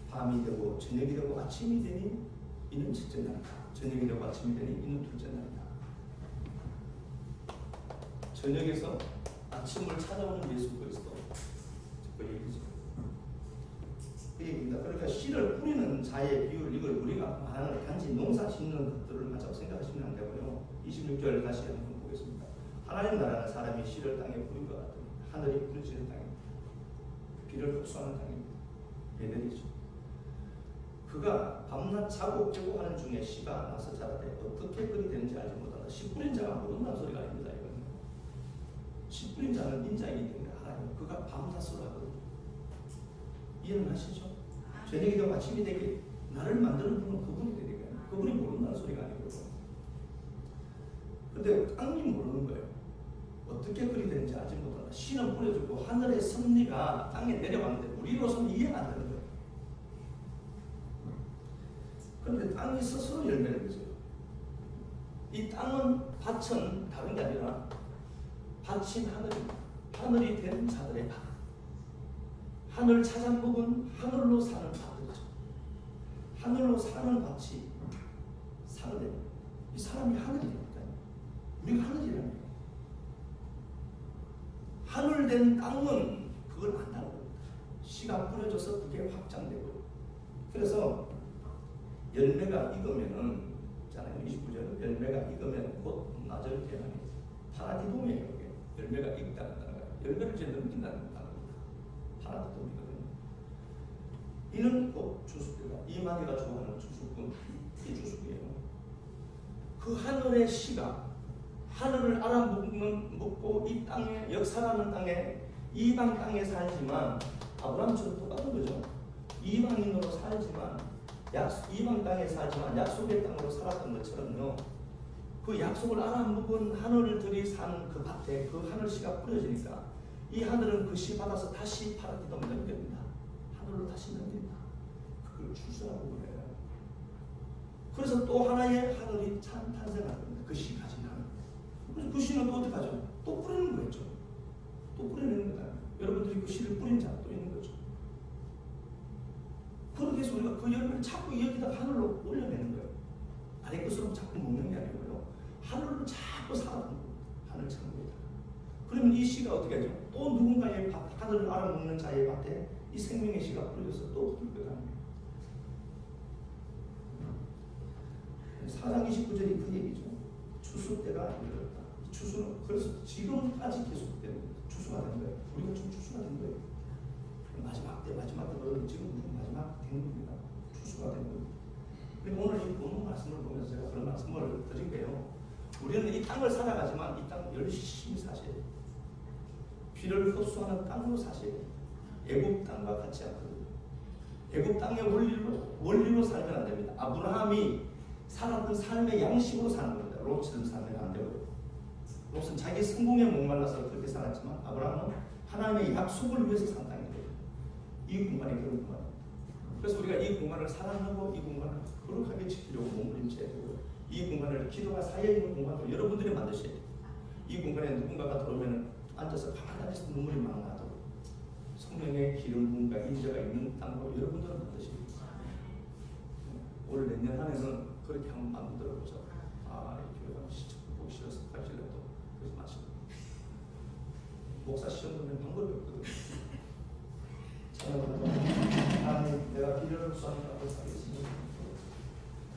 밤이 되고 저녁이 되고 아침이 되니 이는 첫째 날이다. 저녁이 되고 아침이 되니 이는 둘째 날이다. 저녁에서 아침을 찾아오는 예수 그리스도 그 얘기죠. 그 얘기입니다. 그러니까 씨를 뿌리는 자의 비율 이걸 우리가 말하는 단지 농사 짓는 것들을 맞다고 생각하시면 안 되고요. 26절 다시 한번 보겠습니다. 하나님 나라는 사람이 씨를 땅에 뿌린 것 같으니 하늘이 뿌려지는 땅입니다. 비를 흡수하는 땅입니다. 베델이죠. 그가 밤낮 자고 깨고 하는 중에 씨가 나서 자라되 어떻게 그리 되는지 알지 못한다. 씨 뿌린 자가 모른다는 소리가 아닙니다. 이거는 씨 뿌린 자는 인자이기 때문에 알아요. 그가 밤낮으로 하거든요. 이해는 하시죠? 저녁이 되고 아침이 되게 나를 만드는 분은 그분이 되니까 그분이 모른다는 소리가 아니고요. 근데 땅이 모르는 거예요. 어떻게 그리 되는지 알지 못한다. 씨는 뿌려주고 하늘의 섭리가 땅에 내려왔는데 우리로서는 이해가 안 되는 거예요. 그런데 땅이 스스로 열매를 맺어요. 이 땅은 밭은 다른 게 아니라 밭인 하늘입니다. 하늘이 된 자들의 밭. 하늘 찾아 먹은 하늘로 사는 밭이죠. 하늘로 사는 밭이 사는 이 사람이 하늘이니까 우리가 하늘이라는 거예요. 하늘 된 땅은 그걸 안다는 겁니다. 씨가 뿌려져서 그게 확장되고 그래서 열매가 익으면은 있잖아요. 29절 열매가 익으면 곧 나절 대하니 파라디돔이에요. 열매가 익다는 단어가 열매를 이제 넘긴다는 단어입니다. 파라디돔이거든요. 이는 곧 주수입니다. 이만희가 좋아하는 주수꾼 이 주수이에요. 그 하늘의 씨가 하늘을 알아먹고 이 땅에 역사하는 땅에 이방 땅에 살지만 아브라함처럼 똑같은 거죠. 이방인으로 살지만 이방 땅에 살지만 약속의 땅으로 살았던 것처럼요. 그 약속을 알아먹은 하늘들이 사는 그 밭에 그 하늘 씨가 뿌려지니까 이 하늘은 그 씨 받아서 다시 파라디돔에 넘깁니다. 하늘로 다시 넘깁니다. 그걸 출수라고 그래요. 그래서 또 하나의 하늘이 탄생하는 겁니다. 그 씨 가진 하늘. 그래서 그 씨는 또 어떻게 하죠? 또 뿌리는 거겠죠. 또 뿌리는 거다. 여러분들이 그 씨를 뿌린 자 또 있는 거죠. 그렇게 해서 우리가 그 열매를 자꾸 여기다 하늘로 올려내는 거예요. 아래 것으로 자꾸 먹는 게 아니고요. 하늘로 자꾸 살아가는 겁니다. 하늘 창고에다. 그러면 이 씨가 어떻게 하죠? 또 누군가의 밭, 하늘을 알아먹는 자의 밭에 이 생명의 씨가 뿌려져서 또 흩을 거라는 거예요. 4장 29절이 그 얘기죠. 추수 때가 이르렀다. 추수는 그래서 지금까지 계속되는 거예요. 추수가 된 거예요. 우리가 지금 추수가 된 거예요. 마지막 때 지금 우리 마지막 된 겁니다. 추수가 된 겁니다. 그리고 오늘 이 본문 말씀을 보면서 제가 그런 말씀을 드린 게요. 우리는 이 땅을 살아가지만 이 땅 열심히 사셔야 돼요. 피를 흡수하는 땅으로 사셔야 돼요. 애굽 땅과 같지 않거든요. 애굽 땅의 원리로 살면 안 됩니다. 아브라함이 살았던 삶의 양식으로 사는 겁니다. 롯처럼 살면 안 되고요. 롯은 자기 성공에 목말라서 그렇게 살았지만 아브라함은 하나님의 약속을 위해서 산 땅인 거예요. 이 공간이 그런 공간입니다. 그래서 우리가 이 공간을 사랑하고 이 공간을 거룩하게 지키려고 몸부림쳐야 되고 이 공간을 기도가 쌓여있는 공간으로 여러분들이 만드셔야 돼요. 이 공간에 누군가가 들어오면 앉아서 가만히 앉아서 눈물이 막 나도록 성령의 기름 부음과 인자가 있는 땅으로 여러분들은 만드셔야 돼요. 올 내년 한 해는 그렇게 한번 만들어보자. 이 교회가 보기 싫어서 가실래도 그러지 마시고 목사 시험 보면 방법이 없거든요.